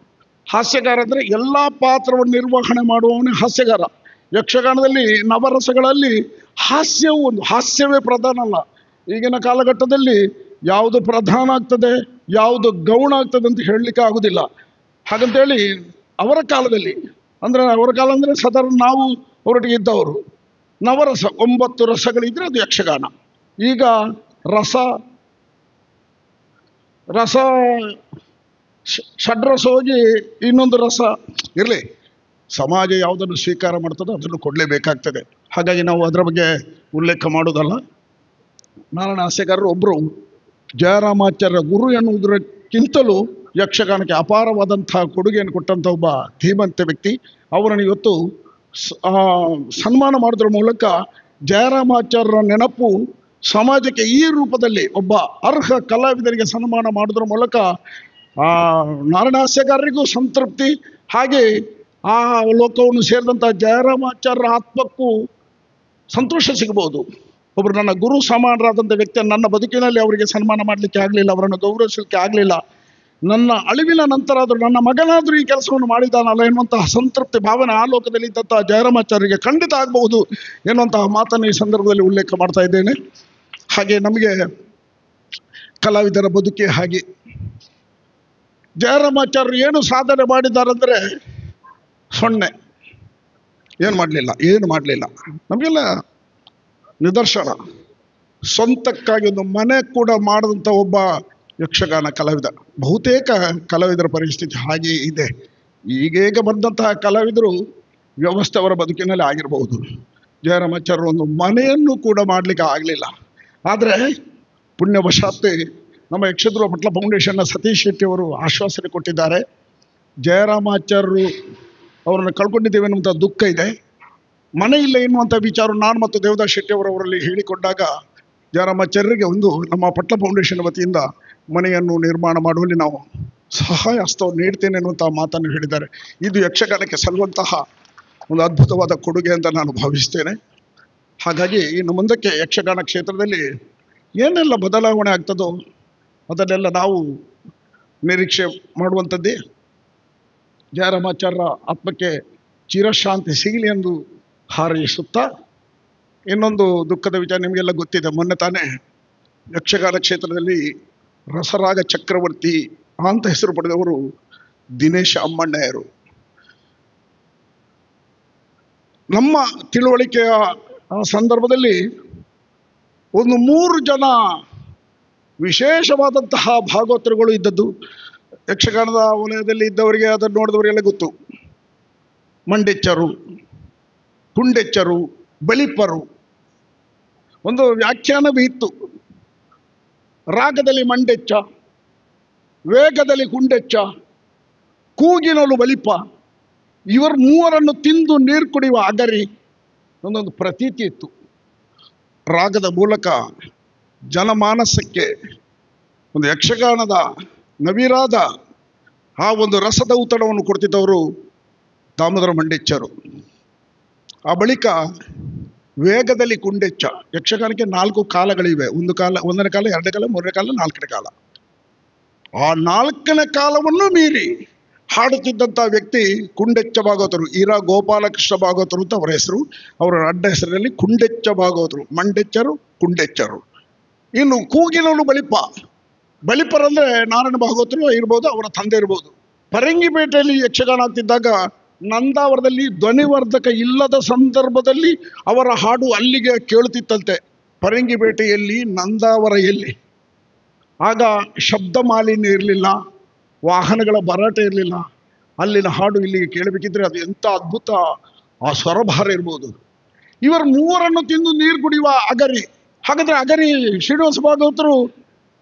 ಹಾಸ್ಯಗಾರ ಅಂದರೆ ಎಲ್ಲ ಪಾತ್ರವನ್ನು ನಿರ್ವಹಣೆ ಮಾಡುವವನೇ ಹಾಸ್ಯಗಾರ. ಯಕ್ಷಗಾನದಲ್ಲಿ ನವರಸಗಳಲ್ಲಿ ಹಾಸ್ಯವು ಒಂದು, ಹಾಸ್ಯವೇ ಪ್ರಧಾನ ಅಲ್ಲ. ಈಗಿನ ಕಾಲಘಟ್ಟದಲ್ಲಿ ಯಾವುದು ಪ್ರಧಾನ ಆಗ್ತದೆ, ಯಾವುದು ಗೌಣ ಆಗ್ತದೆ ಅಂತ ಹೇಳಲಿಕ್ಕೆ ಆಗೋದಿಲ್ಲ. ಹಾಗಂತೇಳಿ ಅವರ ಕಾಲದಲ್ಲಿ ಅವರ ಕಾಲ ಅಂದರೆ ಸಾಧಾರಣ ನಾವು ಅವರೊಟ್ಟಿಗೆ ಇದ್ದವರು, ನವರಸ 9 ರಸಗಳಿದ್ರೆ ಅದು ಯಕ್ಷಗಾನ. ಈಗ ರಸ ಷಡ್ರಸ ಹೋಗಿ ಇನ್ನೊಂದು ರಸ ಇರಲಿ, ಸಮಾಜ ಯಾವುದನ್ನು ಸ್ವೀಕಾರ ಮಾಡ್ತದೋ ಅದನ್ನು ಕೊಡಲೇಬೇಕಾಗ್ತದೆ. ಹಾಗಾಗಿ ನಾವು ಅದರ ಬಗ್ಗೆ ಉಲ್ಲೇಖ ಮಾಡೋದಲ್ಲ. ನಾರಾಯಣ ಹಾಸ್ಯಗಾರರು ಒಬ್ಬರು ಜಯರಾಮಾಚಾರ್ಯ ಗುರು ಎನ್ನುವುದಕ್ಕಿಂತಲೂ ಯಕ್ಷಗಾನಕ್ಕೆ ಅಪಾರವಾದಂತಹ ಕೊಡುಗೆಯನ್ನು ಕೊಟ್ಟಂಥ ಒಬ್ಬ ಧೀಮಂತ ವ್ಯಕ್ತಿ. ಅವರನ್ನು ಇವತ್ತು ಸನ್ಮಾನ ಮಾಡೋದ್ರ ಮೂಲಕ ಜಯರಾಮಾಚಾರ್ಯರ ನೆನಪು ಸಮಾಜಕ್ಕೆ ಈ ರೂಪದಲ್ಲಿ ಒಬ್ಬ ಅರ್ಹ ಕಲಾವಿದರಿಗೆ ಸನ್ಮಾನ ಮಾಡೋದ್ರ ಮೂಲಕ ನಾರಾಯಣ ಹಾಸ್ಯಗಾರರಿಗೂ ಸಂತೃಪ್ತಿ, ಹಾಗೆ ಆ ಲೋಕವನ್ನು ಸೇರಿದಂಥ ಜಯರಾಮಾಚಾರ್ಯರ ಆತ್ಮಕ್ಕೂ ಸಂತೋಷ ಸಿಗಬಹುದು. ಒಬ್ಬರು ನನ್ನ ಗುರು ಸಮಾನರಾದಂಥ ವ್ಯಕ್ತಿಯನ್ನು ನನ್ನ ಬದುಕಿನಲ್ಲಿ ಅವರಿಗೆ ಸನ್ಮಾನ ಮಾಡಲಿಕ್ಕೆ ಆಗಲಿಲ್ಲ, ಅವರನ್ನು ಗೌರವಿಸಲಿಕ್ಕೆ ಆಗಲಿಲ್ಲ. ನನ್ನ ಅಳಿವಿನ ನಂತರ ಆದರೂ ನನ್ನ ಮಗನಾದರೂ ಈ ಕೆಲಸವನ್ನು ಮಾಡಿದಾನಲ್ಲ ಎನ್ನುವಂತಹ ಸಂತೃಪ್ತಿ ಭಾವನೆ ಆ ಲೋಕದಲ್ಲಿ ಇದ್ದಂತಹ ಜಯರಾಮಾಚಾರ್ಯರಿಗೆ ಖಂಡಿತ ಆಗಬಹುದು ಎನ್ನುವಂತಹ ಮಾತನ್ನು ಈ ಸಂದರ್ಭದಲ್ಲಿ ಉಲ್ಲೇಖ ಮಾಡ್ತಾ ಇದ್ದೇನೆ. ಹಾಗೆ ನಮಗೆ ಕಲಾವಿದರ ಬದುಕೇ ಹಾಗೆ. ಜಯರಾಮಾಚಾರ್ಯರು ಏನು ಸಾಧನೆ ಮಾಡಿದ್ದಾರೆಂದರೆ ಸೊನ್ನೆ, ಏನು ಮಾಡಲಿಲ್ಲ. ನಮಗೆಲ್ಲ ನಿದರ್ಶನ. ಸ್ವಂತಕ್ಕಾಗಿ ಒಂದು ಮನೆ ಕೂಡ ಮಾಡದಂಥ ಒಬ್ಬ ಯಕ್ಷಗಾನ ಕಲಾವಿದ. ಬಹುತೇಕ ಕಲಾವಿದರ ಪರಿಸ್ಥಿತಿ ಹಾಗೆ ಇದೆ. ಈಗೀಗ ಬಂದಂತಹ ಕಲಾವಿದರು ವ್ಯವಸ್ಥೆ ಅವರ ಬದುಕಿನಲ್ಲಿ ಆಗಿರಬಹುದು. ಜಯರಾಮಾಚಾರ್ಯರು ಒಂದು ಮನೆಯನ್ನು ಕೂಡ ಮಾಡಲಿಕ್ಕೆ ಆಗಲಿಲ್ಲ. ಆದರೆ ಪುಣ್ಯವಶಾತ್ ನಮ್ಮ ಯಕ್ಷಧ್ರುವ ಪಟ್ಲ ಫೌಂಡೇಶನ್ನ ಸತೀಶ್ ಶೆಟ್ಟಿ ಅವರು ಆಶ್ವಾಸನೆ ಕೊಟ್ಟಿದ್ದಾರೆ. ಜಯರಾಮಾಚಾರ್ಯರು ಅವರನ್ನು ಕಳ್ಕೊಂಡಿದ್ದೇವೆ ಅನ್ನುವಂಥ ದುಃಖ ಇದೆ, ಮನೆ ಇಲ್ಲ ಎನ್ನುವಂಥ ವಿಚಾರ ನಾನು ಮತ್ತು ದೇವದಾಸ್ ಶೆಟ್ಟಿ ಅವರಲ್ಲಿ ಹೇಳಿಕೊಂಡಾಗ ಜಯರಾಮಾಚಾರ್ಯರಿಗೆ ಒಂದು ನಮ್ಮ ಪಟ್ಲ ಫೌಂಡೇಶನ್ ವತಿಯಿಂದ ಮನೆಯನ್ನು ನಿರ್ಮಾಣ ಮಾಡುವಲ್ಲಿ ನಾವು ಸಹಾಯ ಹಸ್ತವನ್ನು ನೀಡ್ತೇನೆ ಎನ್ನುವಂಥ ಮಾತನ್ನು ಹೇಳಿದ್ದಾರೆ. ಇದು ಯಕ್ಷಗಾನಕ್ಕೆ ಸಲ್ಲುವಂತಹ ಒಂದು ಅದ್ಭುತವಾದ ಕೊಡುಗೆ ಅಂತ ನಾನು ಭಾವಿಸ್ತೇನೆ. ಹಾಗಾಗಿ ಇನ್ನು ಮುಂದಕ್ಕೆ ಯಕ್ಷಗಾನ ಕ್ಷೇತ್ರದಲ್ಲಿ ಏನೆಲ್ಲ ಬದಲಾವಣೆ ಆಗ್ತದೋ ಅದನ್ನೆಲ್ಲ ನಾವು ನಿರೀಕ್ಷೆ ಮಾಡುವಂಥದ್ದೇ. ಜಯರಾಮಾಚಾರ್ಯರ ಆತ್ಮಕ್ಕೆ ಚಿರಶಾಂತಿ ಸಿಗಲಿ ಎಂದು ಹಾರೈಸುತ್ತಾ, ಇನ್ನೊಂದು ದುಃಖದ ವಿಚಾರ ನಿಮಗೆಲ್ಲ ಗೊತ್ತಿದೆ. ಮೊನ್ನೆ ತಾನೇ ಯಕ್ಷಗಾನ ಕ್ಷೇತ್ರದಲ್ಲಿ ರಸರಾಗ ಚಕ್ರವರ್ತಿ ಅಂತ ಹೆಸರು ಪಡೆದವರು ದಿನೇಶ ಅಮ್ಮಣ್ಣಯ್ಯರು. ನಮ್ಮ ತಿಳುವಳಿಕೆಯ ಸಂದರ್ಭದಲ್ಲಿ ಒಂದು 3 ಜನ ವಿಶೇಷವಾದಂತಹ ಭಾಗವತರುಗಳು ಇದ್ದದ್ದು ಯಕ್ಷಗಾನದ ವಲಯದಲ್ಲಿ ಇದ್ದವರಿಗೆ, ಅದನ್ನು ನೋಡಿದವರಿಗೆಲ್ಲ ಗೊತ್ತು. ಮಂಡೆಚ್ಚರು, ಕುಂಡೆಚ್ಚರು, ಬಲಿಪರು. ಒಂದು ವ್ಯಾಖ್ಯಾನವೇ ಇತ್ತು. ರಾಗದಲ್ಲಿ ಮಂಡೆಚ್ಚ, ವೇಗದಲ್ಲಿ ಕುಂಡೆಚ್ಚ, ಕೂಗಿನಲು ಬಲಿಪ. ಇವರು 3ರನ್ನು ತಿಂದು ನೀರು ಕುಡಿಯುವ ಅಗರಿ ಒಂದೊಂದು ಪ್ರತೀತಿ ಇತ್ತು. ರಾಗದ ಮೂಲಕ ಜನಮಾನಸಕ್ಕೆ ಒಂದು ಯಕ್ಷಗಾನದ ನವಿರಾದ ಆ ಒಂದು ರಸದ ಔತಣವನ್ನು ಕೊಡ್ತಿದ್ದವರು ದಾಮೋದರ ಮಂಡೆಚ್ಚರು. ಆ ಬಳಿಕ ವೇಗದಲ್ಲಿ ಕುಂಡೆಚ್ಚ. ಯಕ್ಷಗಾನಕ್ಕೆ 4 ಕಾಲಗಳಿವೆ. 1 ಕಾಲ, 1ನೇ ಕಾಲ, 2ನೇ ಕಾಲ, 3ನೇ ಕಾಲ, 4ನೇ ಕಾಲ. ಆ 4ನೇ ಕಾಲವನ್ನು ಮೀರಿ ಹಾಡುತ್ತಿದ್ದಂಥ ವ್ಯಕ್ತಿ ಕುಂಡೆಚ್ಚ ಭಾಗವತರು. ಈರಾ ಗೋಪಾಲಕೃಷ್ಣ ಭಾಗವತರು ಅಂತ ಅವರ ಹೆಸರು. ಅವರ ಅಡ್ಡ ಹೆಸರಿನಲ್ಲಿ ಕುಂಡೆಚ್ಚ ಭಾಗವತರು. ಮಂಡೆಚ್ಚರು, ಕುಂಡೆಚ್ಚರು. ಇನ್ನು ಕೂಗಿನಲ್ಲೂ ಬಲಿಪರಂದ್ರೆ ನಾರಾಯಣ ಭಾಗವತರು ಇರ್ಬೋದು, ಅವರ ತಂದೆ ಇರ್ಬೋದು. ಪರಂಗಿಪೇಟೆಯಲ್ಲಿ ಯಕ್ಷಗಾನ ಆಗ್ತಿದ್ದಾಗ ನಂದಾವರದಲ್ಲಿ ಧ್ವನಿವರ್ಧಕ ಇಲ್ಲದ ಸಂದರ್ಭದಲ್ಲಿ ಅವರ ಹಾಡು ಅಲ್ಲಿಗೆ ಕೇಳುತ್ತಿತ್ತಂತೆ. ಪರಂಗಿಪೇಟೆಯಲ್ಲಿ, ನಂದಾವರ ಎಲ್ಲಿ, ಆಗ ಶಬ್ದ ಮಾಲಿನ್ಯ ಇರಲಿಲ್ಲ, ವಾಹನಗಳ ಭರಾಟೆ ಇರಲಿಲ್ಲ. ಅಲ್ಲಿನ ಹಾಡು ಇಲ್ಲಿಗೆ ಕೇಳಬೇಕಿದ್ರೆ ಅದು ಎಂಥ ಅದ್ಭುತ ಆ ಸ್ವರಭಾರ ಇರ್ಬೋದು. ಇವರ ಮೂವರನ್ನು ತಿಂದು ನೀರು ಕುಡಿಯುವ ಅಗರಿ. ಹಾಗಾದ್ರೆ ಅಗರಿ ಶ್ರೀನಿವಾಸ ಭಾಗವತರು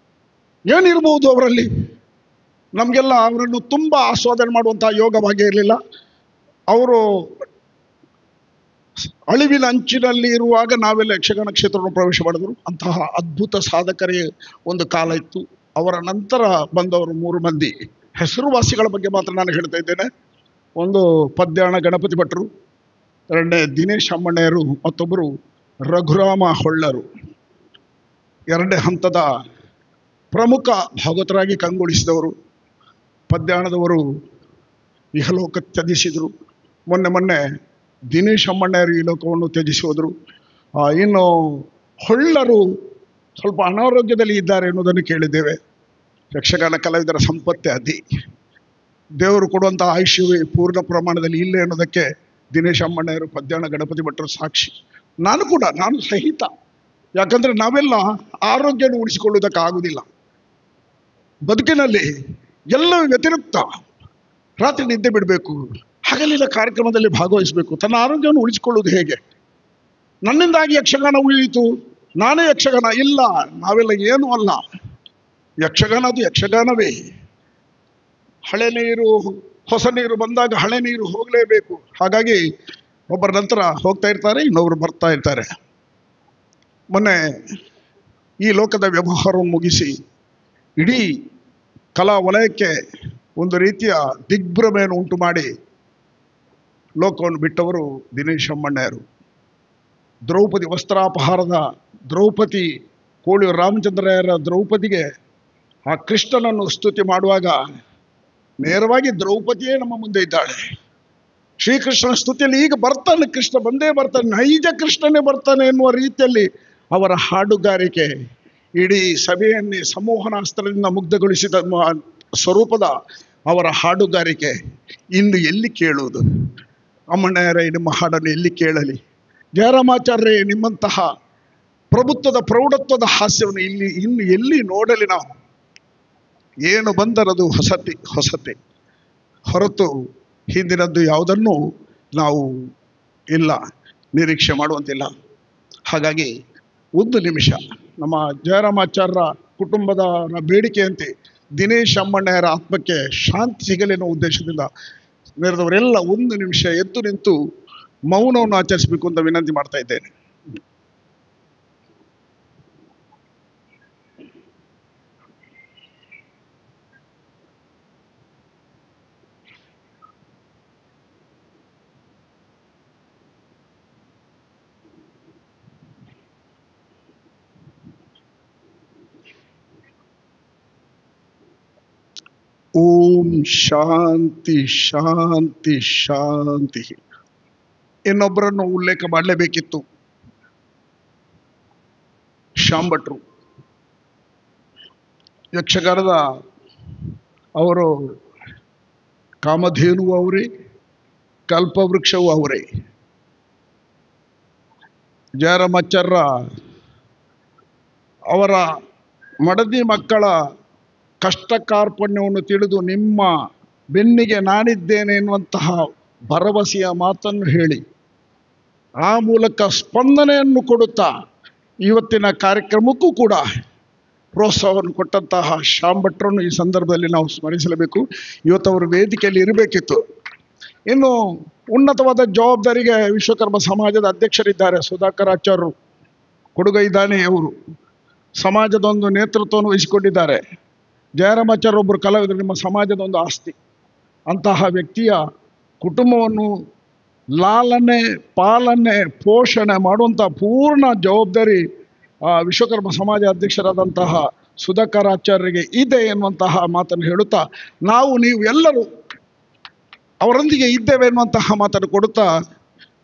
ಏನಿರ್ಬೋದು ಅವರಲ್ಲಿ? ನಮಗೆಲ್ಲ ಅವರನ್ನು ತುಂಬ ಆಸ್ವಾದನೆ ಮಾಡುವಂತಹ ಯೋಗ ಭಾಗ್ಯ ಇರಲಿಲ್ಲ. ಅವರು ಅಳಿವಿನ ಅಂಚಿನಲ್ಲಿ ಇರುವಾಗ ನಾವೆಲ್ಲ ಯಕ್ಷಗಾನ ಕ್ಷೇತ್ರವನ್ನು ಪ್ರವೇಶ ಮಾಡಿದ್ರು. ಅಂತಹ ಅದ್ಭುತ ಸಾಧಕರೇ ಒಂದು ಕಾಲ ಇತ್ತು. ಅವರ ನಂತರ ಬಂದವರು 3 ಮಂದಿ ಹೆಸರುವಾಸಿಗಳ ಬಗ್ಗೆ ಮಾತ್ರ ನಾನು ಹೇಳ್ತಾ ಇದ್ದೇನೆ. ಒಂದು ಪದ್ಯಾಣ ಗಣಪತಿ ಭಟ್ರು, ಎರಡನೇ ದಿನೇಶ್ ಅಮ್ಮಣ್ಣರು, ಮತ್ತೊಬ್ಬರು ರಘುರಾಮ ಹೊಳ್ಳರು. ಎರಡನೇ ಹಂತದ ಪ್ರಮುಖ ಭಾಗವತರಾಗಿ ಕಂಗೊಳಿಸಿದವರು. ಪದ್ಯಾಣದವರು ಇಹಲೋಕ ತ್ಯಜಿಸಿದರು. ಮೊನ್ನೆ ದಿನೇಶ್ ಅಮ್ಮಣ್ಣರು ಈ ಲೋಕವನ್ನು ತ್ಯಜಿಸಿ ಹೋದರು. ಇನ್ನು ಹೊಳ್ಳರು ಸ್ವಲ್ಪ ಅನಾರೋಗ್ಯದಲ್ಲಿ ಇದ್ದಾರೆ ಎನ್ನುವುದನ್ನು ಕೇಳಿದ್ದೇವೆ. ಯಕ್ಷಗಾನ ಕಲಾವಿದರ ಸಂಪತ್ತೇ ಅದಿ. ದೇವರು ಕೊಡುವಂಥ ಆಯುಷ್ಯವೇ ಪೂರ್ಣ ಪ್ರಮಾಣದಲ್ಲಿ ಇಲ್ಲ ಎನ್ನುವುದಕ್ಕೆ ದಿನೇಶ್ ಅಮ್ಮಣ್ಣರು, ಪದ್ಯಾಣ ಗಣಪತಿ ಭಟ್ರು ಸಾಕ್ಷಿ. ನಾನು ಸಹಿತ. ಯಾಕಂದರೆ ನಾವೆಲ್ಲ ಆರೋಗ್ಯವನ್ನು ಉಳಿಸಿಕೊಳ್ಳುವುದಕ್ಕಾಗುವುದಿಲ್ಲ. ಬದುಕಿನಲ್ಲಿ ಎಲ್ಲವೂ ವ್ಯತಿರಿಕ್ತ. ರಾತ್ರಿ ನಿದ್ದೆ ಬಿಡಬೇಕು, ಹಗಲಿನ ಕಾರ್ಯಕ್ರಮದಲ್ಲಿ ಭಾಗವಹಿಸಬೇಕು. ತನ್ನ ಆರೋಗ್ಯವನ್ನು ಉಳಿಸಿಕೊಳ್ಳುವುದು ಹೇಗೆ? ನನ್ನಿಂದಾಗಿ ಯಕ್ಷಗಾನ ಉಳಿಯಿತು, ನಾನೇ ಯಕ್ಷಗಾನ ಇಲ್ಲ. ನಾವೆಲ್ಲ ಏನೂ ಅಲ್ಲ. ಯಕ್ಷಗಾನ ಅದು ಯಕ್ಷಗಾನವೇ. ಹಳೆ ನೀರು ಹೊಸ ನೀರು ಬಂದಾಗ ಹಳೆ ನೀರು ಹೋಗಲೇಬೇಕು. ಹಾಗಾಗಿ ಒಬ್ಬರ ನಂತರ ಹೋಗ್ತಾ ಇರ್ತಾರೆ, ಇನ್ನೊಬ್ರು ಬರ್ತಾ ಇರ್ತಾರೆ. ಮೊನ್ನೆ ಈ ಲೋಕದ ವ್ಯವಹಾರವನ್ನು ಮುಗಿಸಿ ಇಡೀ ಕಲಾ ವಲಯಕ್ಕೆ ಒಂದು ರೀತಿಯ ದಿಗ್ಭ್ರಮೆಯನ್ನು ಉಂಟು ಮಾಡಿ ಲೋಕವನ್ನು ಬಿಟ್ಟವರು ದಿನೇಶ್ ಅಮ್ಮಣ್ಣರು. ದ್ರೌಪದಿ ವಸ್ತ್ರಾಪಹಾರದ ದ್ರೌಪದಿ, ಕೋಳಿಯೂರು ರಾಮಚಂದ್ರಯ್ಯರ ದ್ರೌಪದಿಗೆ ಆ ಕೃಷ್ಣನನ್ನು ಸ್ತುತಿ ಮಾಡುವಾಗ ನೇರವಾಗಿ ದ್ರೌಪದಿಯೇ ನಮ್ಮ ಮುಂದೆ ಇದ್ದಾಳೆ. ಶ್ರೀಕೃಷ್ಣನ ಸ್ತುತಿಯಲ್ಲಿ ಈಗ ಬರ್ತಾನೆ, ಕೃಷ್ಣ ಬಂದೇ ಬರ್ತಾನೆ, ನೈಜ ಕೃಷ್ಣನೇ ಬರ್ತಾನೆ ಎನ್ನುವ ರೀತಿಯಲ್ಲಿ ಅವರ ಹಾಡುಗಾರಿಕೆ ಇಡೀ ಸಭೆಯನ್ನೇ ಸಮೋಹನಾಸ್ತ್ರದಿಂದ ಮುಗ್ಧಗೊಳಿಸಿದ ಸ್ವರೂಪದ ಅವರ ಹಾಡುಗಾರಿಕೆ ಇನ್ನು ಎಲ್ಲಿ ಕೇಳುವುದು? ಅಮ್ಮಣ್ಣರೇ, ನಿಮ್ಮ ಹಾಡನ್ನು ಎಲ್ಲಿ ಕೇಳಲಿ? ಜಯರಾಮಾಚಾರ್ಯರೇ, ನಿಮ್ಮಂತಹ ಪ್ರಭುತ್ವದ ಪ್ರೌಢತ್ವದ ಹಾಸ್ಯವನ್ನು ಇನ್ನು ಎಲ್ಲಿ ನೋಡಲಿ? ನಾವು ಏನು ಬಂದರದು ಹೊಸತೆ ಹೊರತು ಹಿಂದಿನದ್ದು ಯಾವುದನ್ನು ನಾವು ನಿರೀಕ್ಷೆ ಮಾಡುವಂತಿಲ್ಲ. ಹಾಗಾಗಿ ಒಂದು ನಿಮಿಷ ನಮ್ಮ ಜಯರಾಮಾಚಾರ್ಯರ ಕುಟುಂಬದ ಬೇಡಿಕೆಯಂತೆ ದಿನೇಶ್ ಅಮ್ಮಣ್ಣರ ಆತ್ಮಕ್ಕೆ ಶಾಂತಿ ಸಿಗಲಿ ಅನ್ನೋ ಉದ್ದೇಶದಿಂದ ನೆರೆದವರೆಲ್ಲ ಒಂದು ನಿಮಿಷ ಎದ್ದು ನಿಂತು ಮೌನವನ್ನು ಆಚರಿಸಬೇಕು ಅಂತ ವಿನಂತಿ ಮಾಡ್ತಾ ಇದ್ದೇನೆ. ಓಂ ಶಾಂತಿ ಶಾಂತಿ ಶಾಂತಿ. ಇನ್ನೊಬ್ಬರನ್ನು ಉಲ್ಲೇಖ ಮಾಡಲೇಬೇಕಿತ್ತು. ಶ್ಯಾಮ್ ಭಟ್ರು ಯಕ್ಷಗಾನದ ಅವರು ಕಾಮಧೇನು ಅವರೇ, ಕಲ್ಪವೃಕ್ಷವೂ ಅವರೇ. ಜಯರಾಮಾಚಾರ್ಯ ಅವರ ಮಡದಿ ಮಕ್ಕಳ ಕಷ್ಟ ಕಾರ್ಪಣ್ಯವನ್ನು ತಿಳಿದು ನಿಮ್ಮ ಬೆನ್ನಿಗೆ ನಾನಿದ್ದೇನೆ ಎನ್ನುವಂತಹ ಭರವಸೆಯ ಮಾತನ್ನು ಹೇಳಿ ಆ ಮೂಲಕ ಸ್ಪಂದನೆಯನ್ನು ಕೊಡುತ್ತಾ ಇವತ್ತಿನ ಕಾರ್ಯಕ್ರಮಕ್ಕೂ ಕೂಡ ಪ್ರೋತ್ಸಾಹವನ್ನು ಕೊಟ್ಟಂತಹ ಶ್ಯಾಮ್ ಭಟ್ರನ್ನು ಈ ಸಂದರ್ಭದಲ್ಲಿ ನಾವು ಸ್ಮರಿಸಲೇಬೇಕು. ಇವತ್ತು ಅವರು ವೇದಿಕೆಯಲ್ಲಿ ಇರಬೇಕಿತ್ತು. ಇನ್ನು ಉನ್ನತವಾದ ಜವಾಬ್ದಾರಿಗೆ ವಿಶ್ವಕರ್ಮ ಸಮಾಜದ ಅಧ್ಯಕ್ಷರಿದ್ದಾರೆ ಸುಧಾಕರಾಚಾರ್ಯರು, ಕೊಡುಗೈದಾನೆ. ಅವರು ಸಮಾಜದ ಒಂದು ನೇತೃತ್ವವನ್ನು ವಹಿಸಿಕೊಂಡಿದ್ದಾರೆ. ಜಯರಾಮಾಚಾರ್ಯ ಒಬ್ಬರು ಕಲಾವಿದರು, ನಿಮ್ಮ ಸಮಾಜದ ಒಂದು ಆಸ್ತಿ. ಅಂತಹ ವ್ಯಕ್ತಿಯ ಕುಟುಂಬವನ್ನು ಲಾಲನೆ ಪಾಲನೆ ಪೋಷಣೆ ಮಾಡುವಂಥ ಪೂರ್ಣ ಜವಾಬ್ದಾರಿ ವಿಶ್ವಕರ್ಮ ಸಮಾಜ ಅಧ್ಯಕ್ಷರಾದಂತಹ ಸುಧಾಕರಾಚಾರ್ಯರಿಗೆ ಇದೆ ಎನ್ನುವಂತಹ ಮಾತನ್ನು ಹೇಳುತ್ತಾ, ನೀವು ಎಲ್ಲರೂ ಅವರೊಂದಿಗೆ ಇದ್ದೇವೆ ಎನ್ನುವಂತಹ ಮಾತನ್ನು ಕೊಡುತ್ತಾ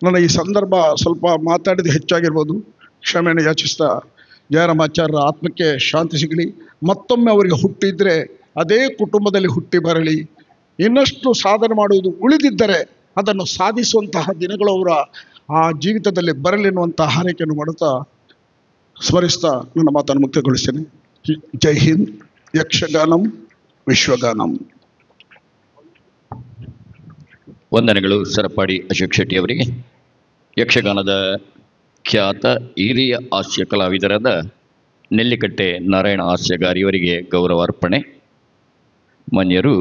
ನನ್ನ ಈ ಸಂದರ್ಭ ಸ್ವಲ್ಪ ಮಾತಾಡಿದ ಹೆಚ್ಚಾಗಿರ್ಬೋದು, ಕ್ಷಮೆಯನ್ನು ಯಾಚಿಸ್ತಾ ಜಯರಾಮಾಚಾರ್ಯರ ಆತ್ಮಕ್ಕೆ ಶಾಂತಿ ಸಿಗಲಿ. ಮತ್ತೊಮ್ಮೆ ಅವರಿಗೆ ಹುಟ್ಟಿದ್ರೆ ಅದೇ ಕುಟುಂಬದಲ್ಲಿ ಹುಟ್ಟಿ ಬರಲಿ. ಇನ್ನಷ್ಟು ಸಾಧನೆ ಮಾಡುವುದು ಉಳಿದಿದ್ದರೆ ಅದನ್ನು ಸಾಧಿಸುವಂತಹ ದಿನಗಳು ಅವರ ಆ ಜೀವಿತದಲ್ಲಿ ಬರಲಿ ಎನ್ನುವಂತಹ ಹಾರೈಕೆಯನ್ನು ಮಾಡುತ್ತಾ ಸ್ಮರಿಸ್ತಾ ನನ್ನ ಮಾತನ್ನು ಮುಕ್ತಗೊಳಿಸ್ತೇನೆ. ಜೈ ಹಿಂದ್. ಯಕ್ಷಗಾನಂ ವಿಶ್ವಗಾನಂ. ವಂದನೆಗಳು ಸರಪಾಡಿ ಅಶೋಕ್ ಶೆಟ್ಟಿ ಅವರಿಗೆ. ಯಕ್ಷಗಾನದ ಖ್ಯಾತ ಹಿರಿಯ ಹಾಸ್ಯ ಕಲಾವಿದರಾದ ನೆಲ್ಲಿಕಟ್ಟೆ ನಾರಾಯಣ ಹಾಸ್ಯಗಾರ್ ಇವರಿಗೆ ಗೌರವಾರ್ಪಣೆ. ಮಾನ್ಯರು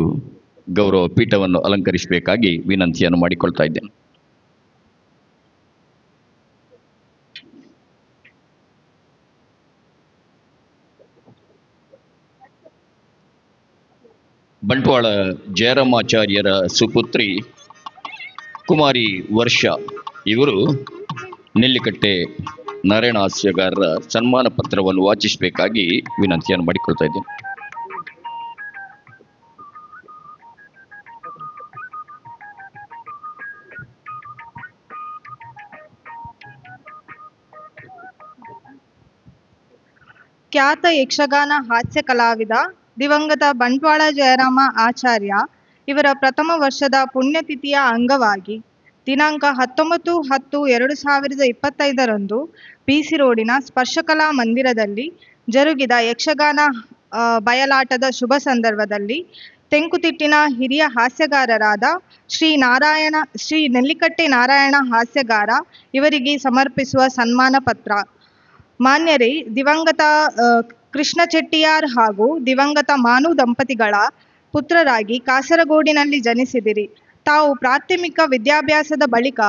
ಗೌರವ ಪೀಠವನ್ನು ಅಲಂಕರಿಸಬೇಕಾಗಿ ವಿನಂತಿಯನ್ನು ಮಾಡಿಕೊಳ್ತಾ ಇದ್ದೇನೆ. ಬಂಟ್ವಾಳ ಜಯರಾಮಾಚಾರ್ಯರ ಸುಪುತ್ರಿ ಕುಮಾರಿ ವರ್ಷ ಇವರು ನೆಲ್ಲಿಕಟ್ಟೆ ನಾರಾಯಣ ಹಾಸ್ಯಗಾರರ ಸನ್ಮಾನ ಪತ್ರವನ್ನು ವಾಚಿಸಬೇಕಾಗಿ ವಿನಂತಿಯನ್ನು ಮಾಡಿಕೊಳ್ತಾ ಇದ್ದೇನೆ. ಖ್ಯಾತ ಯಕ್ಷಗಾನ ಹಾಸ್ಯ ಕಲಾವಿದ ದಿವಂಗತ ಬಂಟ್ವಾಳ ಜಯರಾಮ ಆಚಾರ್ಯ ಇವರ ಪ್ರಥಮ ವರ್ಷದ ಪುಣ್ಯತಿಥಿಯ ಅಂಗವಾಗಿ ದಿನಾಂಕ 19/10/2025 ಬಿಸಿ ರೋಡಿನ ಸ್ಪರ್ಶಕಲಾ ಮಂದಿರದಲ್ಲಿ ಜರುಗಿದ ಯಕ್ಷಗಾನ ಬಯಲಾಟದ ಶುಭ ಸಂದರ್ಭದಲ್ಲಿ ತೆಂಕುತಿಟ್ಟಿನ ಹಿರಿಯ ಹಾಸ್ಯಗಾರರಾದ ಶ್ರೀ ನೆಲ್ಲಿಕಟ್ಟೆ ನಾರಾಯಣ ಹಾಸ್ಯಗಾರ ಇವರಿಗೆ ಸಮರ್ಪಿಸುವ ಸನ್ಮಾನ ಪತ್ರ. ಮಾನ್ಯರೇ, ದಿವಂಗತ ಕೃಷ್ಣ ಚೆಟ್ಟಿಯಾರ್ ಹಾಗೂ ದಿವಂಗತ ಮಾನು ದಂಪತಿಗಳ ಪುತ್ರರಾಗಿ ಕಾಸರಗೋಡಿನಲ್ಲಿ ಜನಿಸಿದಿರಿ. ತಾವು ಪ್ರಾಥಮಿಕ ವಿದ್ಯಾಭ್ಯಾಸದ ಬಳಿಕ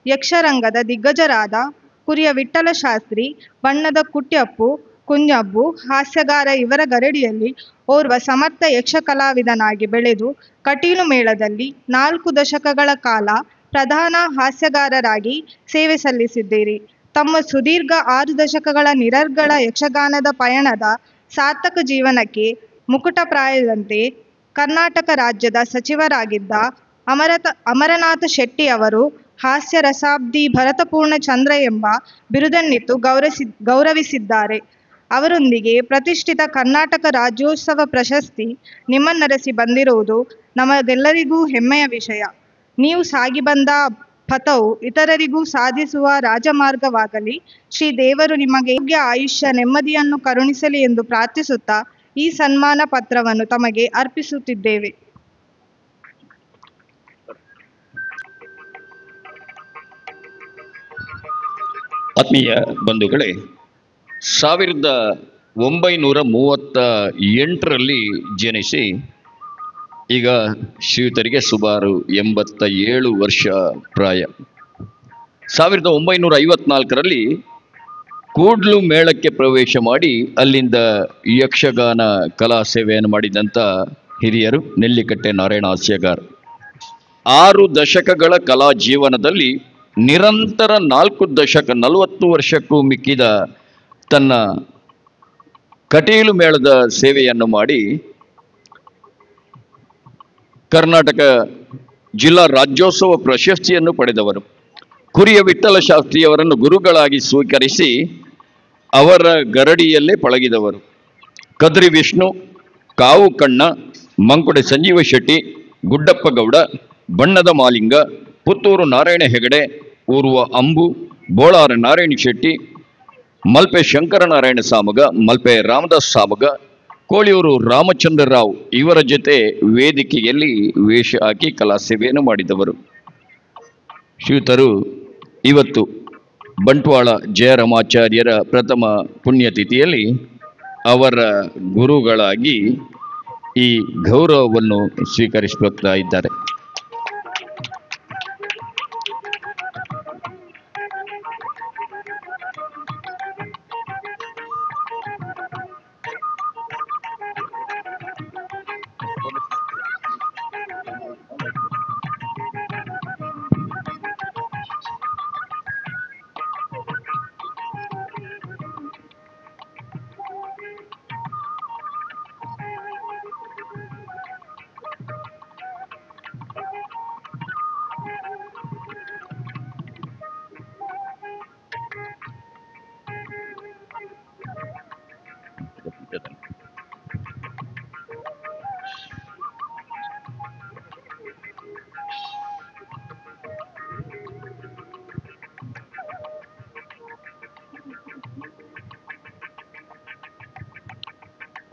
ಯಕ್ಷರಂಗದ ದಿಗ್ಗಜರಾದ ಕುರಿಯ ವಿಠ್ಠಲ ಶಾಸ್ತ್ರಿ, ಬಣ್ಣದ ಕುಟ್ಯಪ್ಪು, ಕುಂಜಬ್ಬು ಹಾಸ್ಯಗಾರ ಇವರ ಗರಡಿಯಲ್ಲಿ ಓರ್ವ ಸಮರ್ಥ ಯಕ್ಷ ಕಲಾವಿದನಾಗಿ ಬೆಳೆದು ಕಟೀಲು ಮೇಳದಲ್ಲಿ 4 ದಶಕಗಳ ಕಾಲ ಪ್ರಧಾನ ಹಾಸ್ಯಗಾರರಾಗಿ ಸೇವೆ ಸಲ್ಲಿಸಿದ್ದೀರಿ. ತಮ್ಮ ಸುದೀರ್ಘ 6 ದಶಕಗಳ ನಿರರ್ಗಳ ಯಕ್ಷಗಾನದ ಪಯಣದ ಸಾರ್ಥಕ ಜೀವನಕ್ಕೆ ಮುಕುಟಪ್ರಾಯದಂತೆ ಕರ್ನಾಟಕ ರಾಜ್ಯದ ಸಚಿವರಾಗಿದ್ದ ಅಮರನಾಥ ಶೆಟ್ಟಿ ಅವರು ಹಾಸ್ಯ ರಸಾಬ್ದಿ ಭರತಪೂರ್ಣ ಚಂದ್ರ ಎಂಬ ಬಿರುದನ್ನಿತ್ತು ಗೌರವಿಸಿದ್ದಾರೆ. ಅವರೊಂದಿಗೆ ಪ್ರತಿಷ್ಠಿತ ಕರ್ನಾಟಕ ರಾಜ್ಯೋತ್ಸವ ಪ್ರಶಸ್ತಿ ನಿಮ್ಮನ್ನರಸಿ ಬಂದಿರುವುದು ನಮಗೆಲ್ಲರಿಗೂ ಹೆಮ್ಮೆಯ ವಿಷಯ. ನೀವು ಸಾಗಿ ಬಂದ ಪಥವು ಇತರರಿಗೂ ಸಾಧಿಸುವ ರಾಜಮಾರ್ಗವಾಗಲಿ. ಶ್ರೀ ದೇವರು ನಿಮಗೆ ಯೋಗ್ಯ ಆಯುಷ್ಯ ನೆಮ್ಮದಿಯನ್ನು ಕರುಣಿಸಲಿ ಎಂದು ಪ್ರಾರ್ಥಿಸುತ್ತಾ ಈ ಸನ್ಮಾನ ಪತ್ರವನ್ನು ತಮಗೆ ಅರ್ಪಿಸುತ್ತಿದ್ದೇವೆ. ಆತ್ಮೀಯ ಬಂಧುಗಳೇ, 1938ರಲ್ಲಿ ಜನಿಸಿ ಈಗ ಶ್ರೀಯುತರಿಗೆ ಸುಮಾರು 87 ವರ್ಷ ಪ್ರಾಯ. 1954ರಲ್ಲಿ ಕೂಡ್ಲು ಮೇಳಕ್ಕೆ ಪ್ರವೇಶ ಮಾಡಿ ಅಲ್ಲಿಂದ ಯಕ್ಷಗಾನ ಕಲಾ ಸೇವೆಯನ್ನು ಮಾಡಿದಂಥ ಹಿರಿಯರು ನೆಲ್ಲಿಕಟ್ಟೆ ನಾರಾಯಣ ಹಾಸ್ಯಗಾರ್. 6 ದಶಕಗಳ ಕಲಾ ಜೀವನದಲ್ಲಿ ನಿರಂತರ 4 ದಶಕ 40 ವರ್ಷಕ್ಕೂ ಮಿಕ್ಕಿದ ತನ್ನ ಕಟೀಲು ಮೇಳದ ಸೇವೆಯನ್ನು ಮಾಡಿ ಕರ್ನಾಟಕ ಜಿಲ್ಲಾ ರಾಜ್ಯೋತ್ಸವ ಪ್ರಶಸ್ತಿಯನ್ನು ಪಡೆದವರು. ಕುರಿಯ ವಿಠ್ಠಲ ಶಾಸ್ತ್ರಿಯವರನ್ನು ಗುರುಗಳಾಗಿ ಸ್ವೀಕರಿಸಿ ಅವರ ಗರಡಿಯಲ್ಲೇ ಪಳಗಿದವರು. ಕದ್ರಿ ವಿಷ್ಣು, ಕಾವು ಕಣ್ಣ, ಮಂಕುಡೆ ಸಂಜೀವ ಶೆಟ್ಟಿ, ಗುಡ್ಡಪ್ಪ ಗೌಡ, ಬಣ್ಣದ ಮಾಲಿಂಗ, ಪುತ್ತೂರು ನಾರಾಯಣ ಹೆಗಡೆ, ಊರ್ವ ಅಂಬು, ಬೋಳಾರ ನಾರಾಯಣ ಶೆಟ್ಟಿ, ಮಲ್ಪೆ ಶಂಕರನಾರಾಯಣ ಸಾಮಗ, ಮಲ್ಪೆ ರಾಮದಾಸ್ ಸಾಮಗ, ಕೋಳಿಯೂರು ರಾಮಚಂದ್ರ ರಾವ್ ಇವರ ಜೊತೆ ವೇದಿಕೆಯಲ್ಲಿ ವೇಷ ಹಾಕಿ ಕಲಾ ಸೇವೆಯನ್ನು ಮಾಡಿದವರು. ಶ್ರೀಯುತರು ಇವತ್ತು ಬಂಟ್ವಾಳ ಜಯರಾಮಾಚಾರ್ಯರ ಪ್ರಥಮ ಪುಣ್ಯತಿಥಿಯಲ್ಲಿ ಅವರ ಗುರುಗಳಾಗಿ ಈ ಗೌರವವನ್ನು ಸ್ವೀಕರಿಸುತ್ತಾ ಇದ್ದಾರೆ.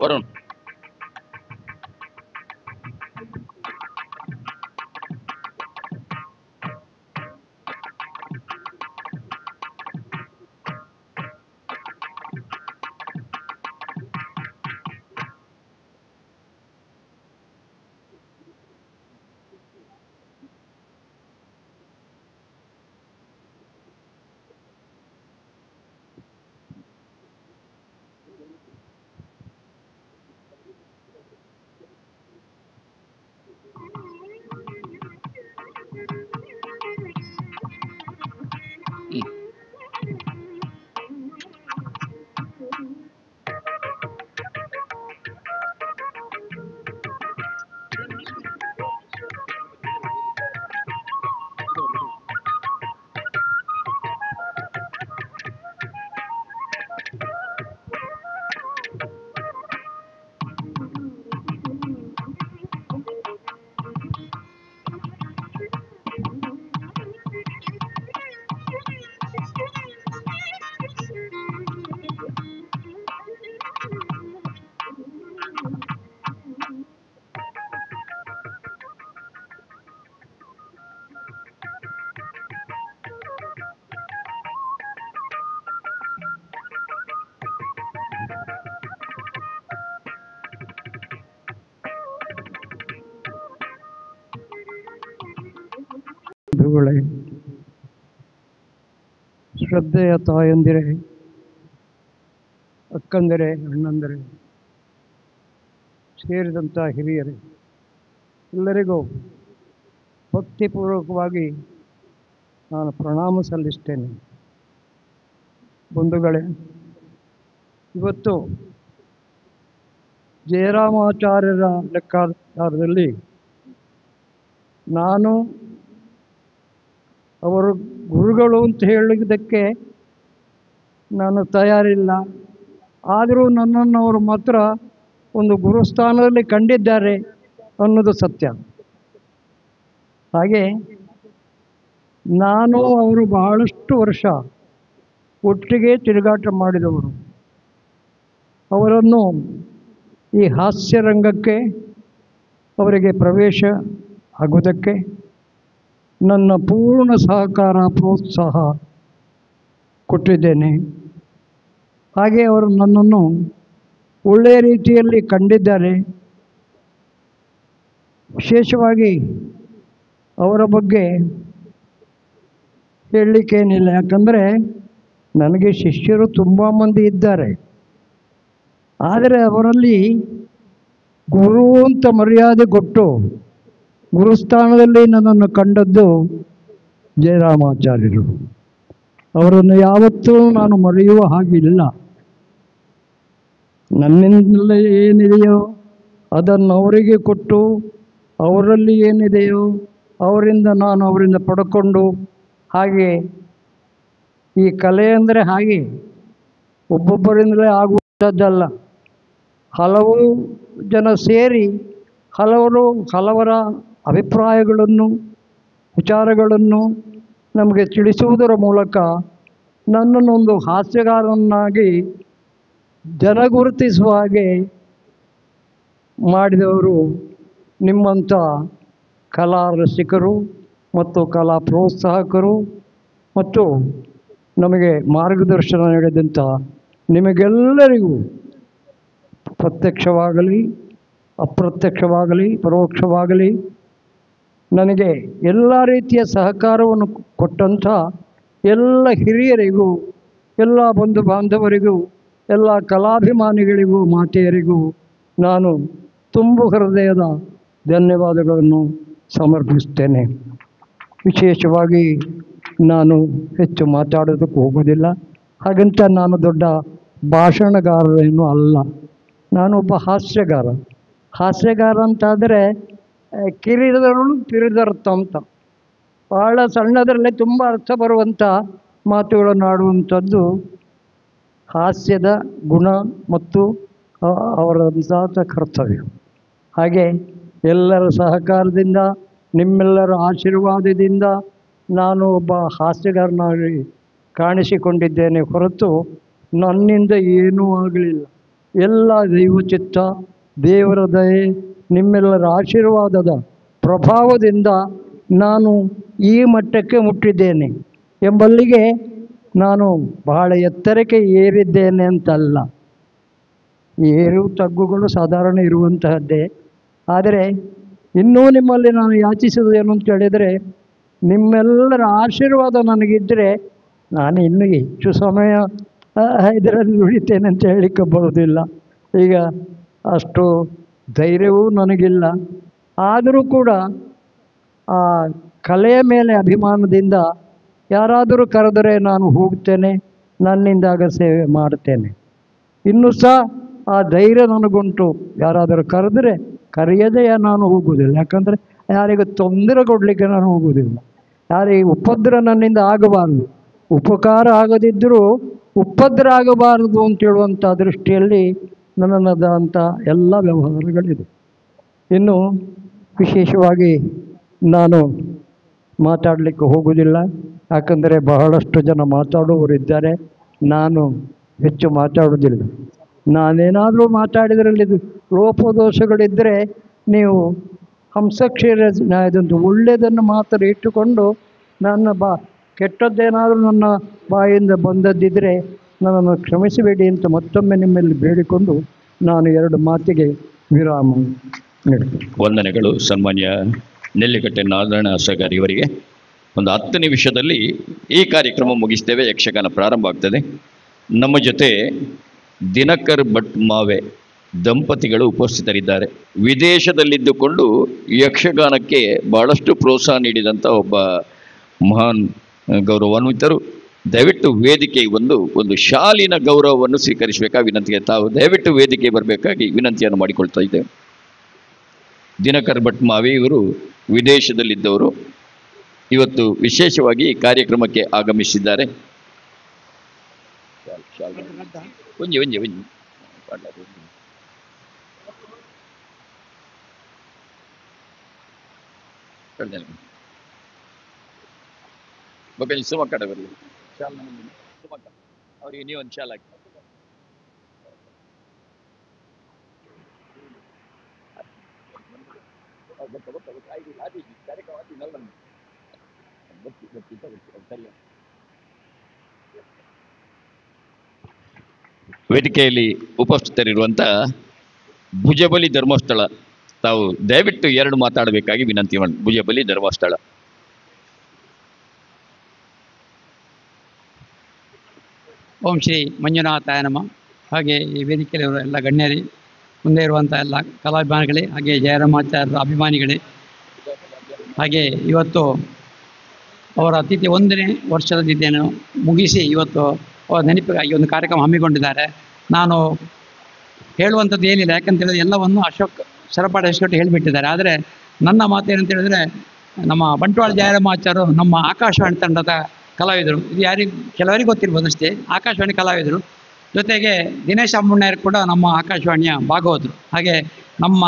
ವರುಣ್. ಬಂಧುಗಳೇ, ಶ್ರದ್ಧೆಯ ತಾಯಂದಿರೇ, ಅಕ್ಕಂದಿರೇ, ಅಣ್ಣಂದಿರೇ, ಸೇರಿದಂಥ ಹಿರಿಯರೇ, ಎಲ್ಲರಿಗೂ ಭಕ್ತಿಪೂರ್ವಕವಾಗಿ ನಾನು ಪ್ರಣಾಮ ಸಲ್ಲಿಸ್ತೇನೆ. ಬಂಧುಗಳೇ, ಇವತ್ತು ಜಯರಾಮಾಚಾರ್ಯರ ಲೆಕ್ಕಾಚಾರದಲ್ಲಿ ನಾನು ಅವರು ಗುರುಗಳು ಅಂತ ಹೇಳೋದಕ್ಕೆ ನಾನು ತಯಾರಿಲ್ಲ. ಆದರೂ ನನ್ನನ್ನು ಅವರು ಮಾತ್ರ ಒಂದು ಗುರುಸ್ಥಾನದಲ್ಲಿ ಕಂಡಿದ್ದಾರೆ ಅನ್ನೋದು ಸತ್ಯ. ಹಾಗೆ ನಾನು ಅವರು ಬಹಳಷ್ಟು ವರ್ಷ ಒಟ್ಟಿಗೆ ತಿರುಗಾಟ ಮಾಡಿದವರು. ಅವರನ್ನು ಈ ಹಾಸ್ಯ ರಂಗಕ್ಕೆ ಅವರಿಗೆ ಪ್ರವೇಶ ಆಗುವುದಕ್ಕೆ ನನ್ನ ಪೂರ್ಣ ಸಹಕಾರ ಪ್ರೋತ್ಸಾಹ ಕೊಟ್ಟಿದ್ದೇನೆ. ಹಾಗೆ ಅವರು ನನ್ನನ್ನು ಒಳ್ಳೆಯ ರೀತಿಯಲ್ಲಿ ಕಂಡಿದ್ದಾರೆ. ವಿಶೇಷವಾಗಿ ಅವರ ಬಗ್ಗೆ ಹೇಳಲಿಕ್ಕೇನಿಲ್ಲ, ಯಾಕಂದರೆ ನನಗೆ ಶಿಷ್ಯರು ತುಂಬ ಮಂದಿ ಇದ್ದಾರೆ. ಆದರೆ ಅವರಲ್ಲಿ ಗುರು ಅಂತ ಮರ್ಯಾದೆ ಕೊಟ್ಟು ಗುರುಸ್ಥಾನದಲ್ಲಿ ನನ್ನನ್ನು ಕಂಡದ್ದು ಜಯರಾಮಾಚಾರ್ಯರು. ಅವರನ್ನು ಯಾವತ್ತೂ ನಾನು ಮರೆಯುವ ಹಾಗಿಲ್ಲ. ನನ್ನಿಂದಲೇ ಏನಿದೆಯೋ ಅದನ್ನು ಅವರಿಗೆ ಕೊಟ್ಟು, ಅವರಲ್ಲಿ ಏನಿದೆಯೋ ಅವರಿಂದ ನಾನು ಅವರಿಂದ ಪಡ್ಕೊಂಡು, ಹಾಗೆ ಈ ಕಲೆ ಅಂದರೆ ಹಾಗೆ ಒಬ್ಬೊಬ್ಬರಿಂದಲೇ ಆಗುವಂಥದ್ದಲ್ಲ. ಹಲವು ಜನ ಸೇರಿ ಹಲವರ ಅಭಿಪ್ರಾಯಗಳನ್ನು, ವಿಚಾರಗಳನ್ನು ನಮಗೆ ತಿಳಿಸುವುದರ ಮೂಲಕ ನನ್ನನ್ನೊಂದು ಹಾಸ್ಯಗಾರನಾಗಿ ಜನ ಗುರುತಿಸುವ ಹಾಗೆ ಮಾಡಿದವರು ನಿಮ್ಮಂಥ ಕಲಾ ರಸಿಕರು ಮತ್ತು ಕಲಾ ಪ್ರೋತ್ಸಾಹಕರು ಮತ್ತು ನಮಗೆ ಮಾರ್ಗದರ್ಶನ ನೀಡಿದಂಥ ನಿಮಗೆಲ್ಲರಿಗೂ ಪ್ರತ್ಯಕ್ಷವಾಗಲಿ ಅಪ್ರತ್ಯಕ್ಷವಾಗಲಿ ಪರೋಕ್ಷವಾಗಲಿ ನನಗೆ ಎಲ್ಲ ರೀತಿಯ ಸಹಕಾರವನ್ನು ಕೊಟ್ಟಂಥ ಎಲ್ಲ ಹಿರಿಯರಿಗೂ, ಎಲ್ಲ ಬಂಧು ಬಾಂಧವರಿಗೂ, ಎಲ್ಲ ಕಲಾಭಿಮಾನಿಗಳಿಗೂ, ಮಾತೆಯರಿಗೂ ನಾನು ತುಂಬು ಹೃದಯದ ಧನ್ಯವಾದಗಳನ್ನು ಸಮರ್ಪಿಸ್ತೇನೆ. ವಿಶೇಷವಾಗಿ ನಾನು ಹೆಚ್ಚು ಮಾತಾಡೋದಕ್ಕೆ ಹೋಗೋದಿಲ್ಲ. ಹಾಗಂತ ನಾನು ದೊಡ್ಡ ಭಾಷಣಗಾರರೇನೂ ಅಲ್ಲ. ನಾನೊಬ್ಬ ಹಾಸ್ಯಗಾರ. ಹಾಸ್ಯಗಾರ ಅಂತಾದರೆ ಕಿರಿದರು ಪಿರಿದರ್ಥ ಅಂತ, ಭಾಳ ಸಣ್ಣದರಲ್ಲೇ ತುಂಬ ಅರ್ಥ ಬರುವಂಥ ಮಾತುಗಳನ್ನು ಆಡುವಂಥದ್ದು ಹಾಸ್ಯದ ಗುಣ ಮತ್ತು ಅವರದಾದ ಕರ್ತವ್ಯ. ಹಾಗೆ ಎಲ್ಲರ ಸಹಕಾರದಿಂದ, ನಿಮ್ಮೆಲ್ಲರ ಆಶೀರ್ವಾದದಿಂದ ನಾನು ಒಬ್ಬ ಹಾಸ್ಯಗಾರನಾಗಿ ಕಾಣಿಸಿಕೊಂಡಿದ್ದೇನೆ ಹೊರತು ನನ್ನಿಂದ ಏನೂ ಆಗಲಿಲ್ಲ. ಎಲ್ಲ ದೈವಚಿತ್ತ, ದೇವರ ದಯೆ, ನಿಮ್ಮೆಲ್ಲರ ಆಶೀರ್ವಾದದ ಪ್ರಭಾವದಿಂದ ನಾನು ಈ ಮಟ್ಟಕ್ಕೆ ಮುಟ್ಟಿದ್ದೇನೆ ಎಂಬಲ್ಲಿಗೆ ನಾನು ಬಹಳ ಎತ್ತರಕ್ಕೆ ಏರಿದ್ದೇನೆ ಅಂತಲ್ಲ. ಏರು ತಗ್ಗುಗಳು ಸಾಧಾರಣ ಇರುವಂತಹದ್ದೇ. ಆದರೆ ಇನ್ನೂ ನಿಮ್ಮಲ್ಲಿ ನಾನು ಯಾಚಿಸೋದು ಏನು ಅಂತ ಹೇಳಿದರೆ, ನಿಮ್ಮೆಲ್ಲರ ಆಶೀರ್ವಾದ ನನಗಿದ್ದರೆ ನಾನು ಇನ್ನೂ ಹೆಚ್ಚು ಸಮಯ ಇದರಲ್ಲಿ ಉಳಿತೇನೆ ಅಂತ ಹೇಳಲಿಕ್ಕೆ ಬರೋದಿಲ್ಲ. ಈಗ ಅಷ್ಟು ಧೈರ್ಯವೂ ನನಗಿಲ್ಲ. ಆದರೂ ಕೂಡ ಆ ಕಲೆಯ ಮೇಲೆ ಅಭಿಮಾನದಿಂದ ಯಾರಾದರೂ ಕರೆದರೆ ನಾನು ಹೋಗ್ತೇನೆ, ನನ್ನಿಂದಾಗ ಸೇವೆ ಮಾಡ್ತೇನೆ. ಇನ್ನೂ ಸಹ ಆ ಧೈರ್ಯ ನನಗುಂಟು. ಯಾರಾದರೂ ಕರೆದರೆ ಕರೆಯದೇ ನಾನು ಹೋಗುವುದಿಲ್ಲ. ಯಾಕಂದರೆ ಯಾರಿಗೂ ತೊಂದರೆ ಕೊಡಲಿಕ್ಕೆ ನಾನು ಹೋಗುವುದಿಲ್ಲ. ಯಾರಿಗೆ ಉಪದ್ರ ನನ್ನಿಂದ ಆಗಬಾರದು, ಉಪಕಾರ ಆಗದಿದ್ದರೂ ಉಪದ್ರ ಆಗಬಾರದು ಅಂತೇಳುವಂಥ ದೃಷ್ಟಿಯಲ್ಲಿ ನನ್ನದಾದಂಥ ಎಲ್ಲ ವ್ಯವಹಾರಗಳಿದೆ. ಇನ್ನು ವಿಶೇಷವಾಗಿ ನಾನು ಮಾತಾಡಲಿಕ್ಕೆ ಹೋಗುವುದಿಲ್ಲ. ಯಾಕಂದರೆ ಬಹಳಷ್ಟು ಜನ ಮಾತಾಡುವವರಿದ್ದಾರೆ. ನಾನು ಹೆಚ್ಚು ಮಾತಾಡೋದಿಲ್ಲ. ನಾನೇನಾದರೂ ಮಾತಾಡಿದ್ರಲ್ಲಿ ಲೋಪದೋಷಗಳಿದ್ದರೆ ನೀವು ಹಂಸಕ್ಷೀರ ಇದೊಂದು ಒಳ್ಳೆಯದನ್ನು ಮಾತ್ರ ಇಟ್ಟುಕೊಂಡು ನನ್ನ ಕೆಟ್ಟದ್ದೇನಾದರೂ ನನ್ನ ಬಾಯಿಂದ ಬಂದದ್ದಿದ್ದರೆ ನನ್ನನ್ನು ಕ್ಷಮಿಸಬೇಡಿ ಅಂತ ಮತ್ತೊಮ್ಮೆ ನಿಮ್ಮಲ್ಲಿ ಬೇಡಿಕೊಂಡು ನಾನು ಎರಡು ಮಾತಿಗೆ ವಿರಾಮ ನೀಡ್ತೇನೆ. ವಂದನೆಗಳು ಸನ್ಮಾನ್ಯ ನೆಲ್ಲಿಕಟ್ಟೆ ನಾರಾಯಣ ಅಸಗಾರ್ ಇವರಿಗೆ. ಒಂದು 10 ನಿಮಿಷದಲ್ಲಿ ಈ ಕಾರ್ಯಕ್ರಮ ಮುಗಿಸ್ತೇವೆ. ಯಕ್ಷಗಾನ ಪ್ರಾರಂಭ ಆಗ್ತದೆ. ನಮ್ಮ ಜೊತೆ ದಿನಕರ್ ಭಟ್ ಮಾವೆ ದಂಪತಿಗಳು ಉಪಸ್ಥಿತರಿದ್ದಾರೆ. ವಿದೇಶದಲ್ಲಿದ್ದುಕೊಂಡು ಯಕ್ಷಗಾನಕ್ಕೆ ಬಹಳಷ್ಟು ಪ್ರೋತ್ಸಾಹ ನೀಡಿದಂಥ ಒಬ್ಬ ಮಹಾನ್ ಗೌರವಾನ್ವಿತರು. ದಯವಿಟ್ಟು ವೇದಿಕೆ ಒಂದು ಶಾಲಿನ ಗೌರವವನ್ನು ಸ್ವೀಕರಿಸಬೇಕಾಗಿ ವಿನಂತಿಗೆ ತಾವು ದಯವಿಟ್ಟು ವೇದಿಕೆ ಬರಬೇಕಾಗಿ ವಿನಂತಿಯನ್ನು ಮಾಡಿಕೊಳ್ತಾ ಇದ್ದೇವೆ. ದಿನಕರ್ ಭಟ್ ಮಾವೆ ಇವರು ವಿದೇಶದಲ್ಲಿದ್ದವರು. ಇವತ್ತು ವಿಶೇಷವಾಗಿ ಈ ಕಾರ್ಯಕ್ರಮಕ್ಕೆ ಆಗಮಿಸಿದ್ದಾರೆ. ಸುಮ ಕಡೆ ಬರಲಿ ಅವರಿಗೆ ನೀವೊಂದು ಶಾಲ ಹಾಕಿ. ವೇದಿಕೆಯಲ್ಲಿ ಉಪಸ್ಥಿತರಿರುವಂಥ ಭುಜಬಲಿ ಧರ್ಮಸ್ಥಳ ತಾವು ದಯವಿಟ್ಟು 2 ಮಾತಾಡಬೇಕಾಗಿ ವಿನಂತಿ ಮಾಡಿ. ಭುಜಬಲಿ ಧರ್ಮಸ್ಥಳ. ಓಂ ಶ್ರೀ ಮಂಜುನಾಥಾಯ ನಮಃ. ಹಾಗೆ ಈ ವೇದಿಕೆಯಲ್ಲಿರುವ ಎಲ್ಲ ಗಣ್ಯರೇ, ಮುಂದೆ ಇರುವಂಥ ಎಲ್ಲ ಕಲಾಭಿಮಾನಿಗಳೇ, ಹಾಗೆ ಜಯರಾಮಾಚಾರ್ಯರ ಅಭಿಮಾನಿಗಳೇ, ಹಾಗೆ ಇವತ್ತು ಅವರ ತಿಥಿ 1ನೇ ವರ್ಷದ ತಿಥಿಯನ್ನು ಮುಗಿಸಿ ಇವತ್ತು ಅವರ ನೆನಪಿಗಾಗಿ ಒಂದು ಕಾರ್ಯಕ್ರಮ ಹಮ್ಮಿಕೊಂಡಿದ್ದಾರೆ. ನಾನು ಹೇಳುವಂಥದ್ದು ಏನಿಲ್ಲ, ಯಾಕಂತೇಳಿದ್ರೆ ಎಲ್ಲವನ್ನು ಅಶೋಕ್ ಸರಪಾಡಿ ಅಶೋಕ್ ಹೇಳಿಬಿಟ್ಟಿದ್ದಾರೆ. ಆದರೆ ನನ್ನ ಮಾತೇನಂತ ಹೇಳಿದ್ರೆ, ನಮ್ಮ ಬಂಟ್ವಾಳ ಜಯರಾಮಾಚಾರ್ಯರು ನಮ್ಮ ಆಕಾಶವಾಣಿ ತಂಡದ ಕಲಾವಿದರು. ಇದು ಕೆಲವರಿಗೆ ಗೊತ್ತಿರ್ಬೋದು ಅಷ್ಟೇ. ಆಕಾಶವಾಣಿ ಕಲಾವಿದರು, ಜೊತೆಗೆ ದಿನೇಶ್ ಅಮ್ಮಣ್ಣಯ್ಯರು ಕೂಡ ನಮ್ಮ ಆಕಾಶವಾಣಿಯ ಭಾಗವತರು. ಹಾಗೆ ನಮ್ಮ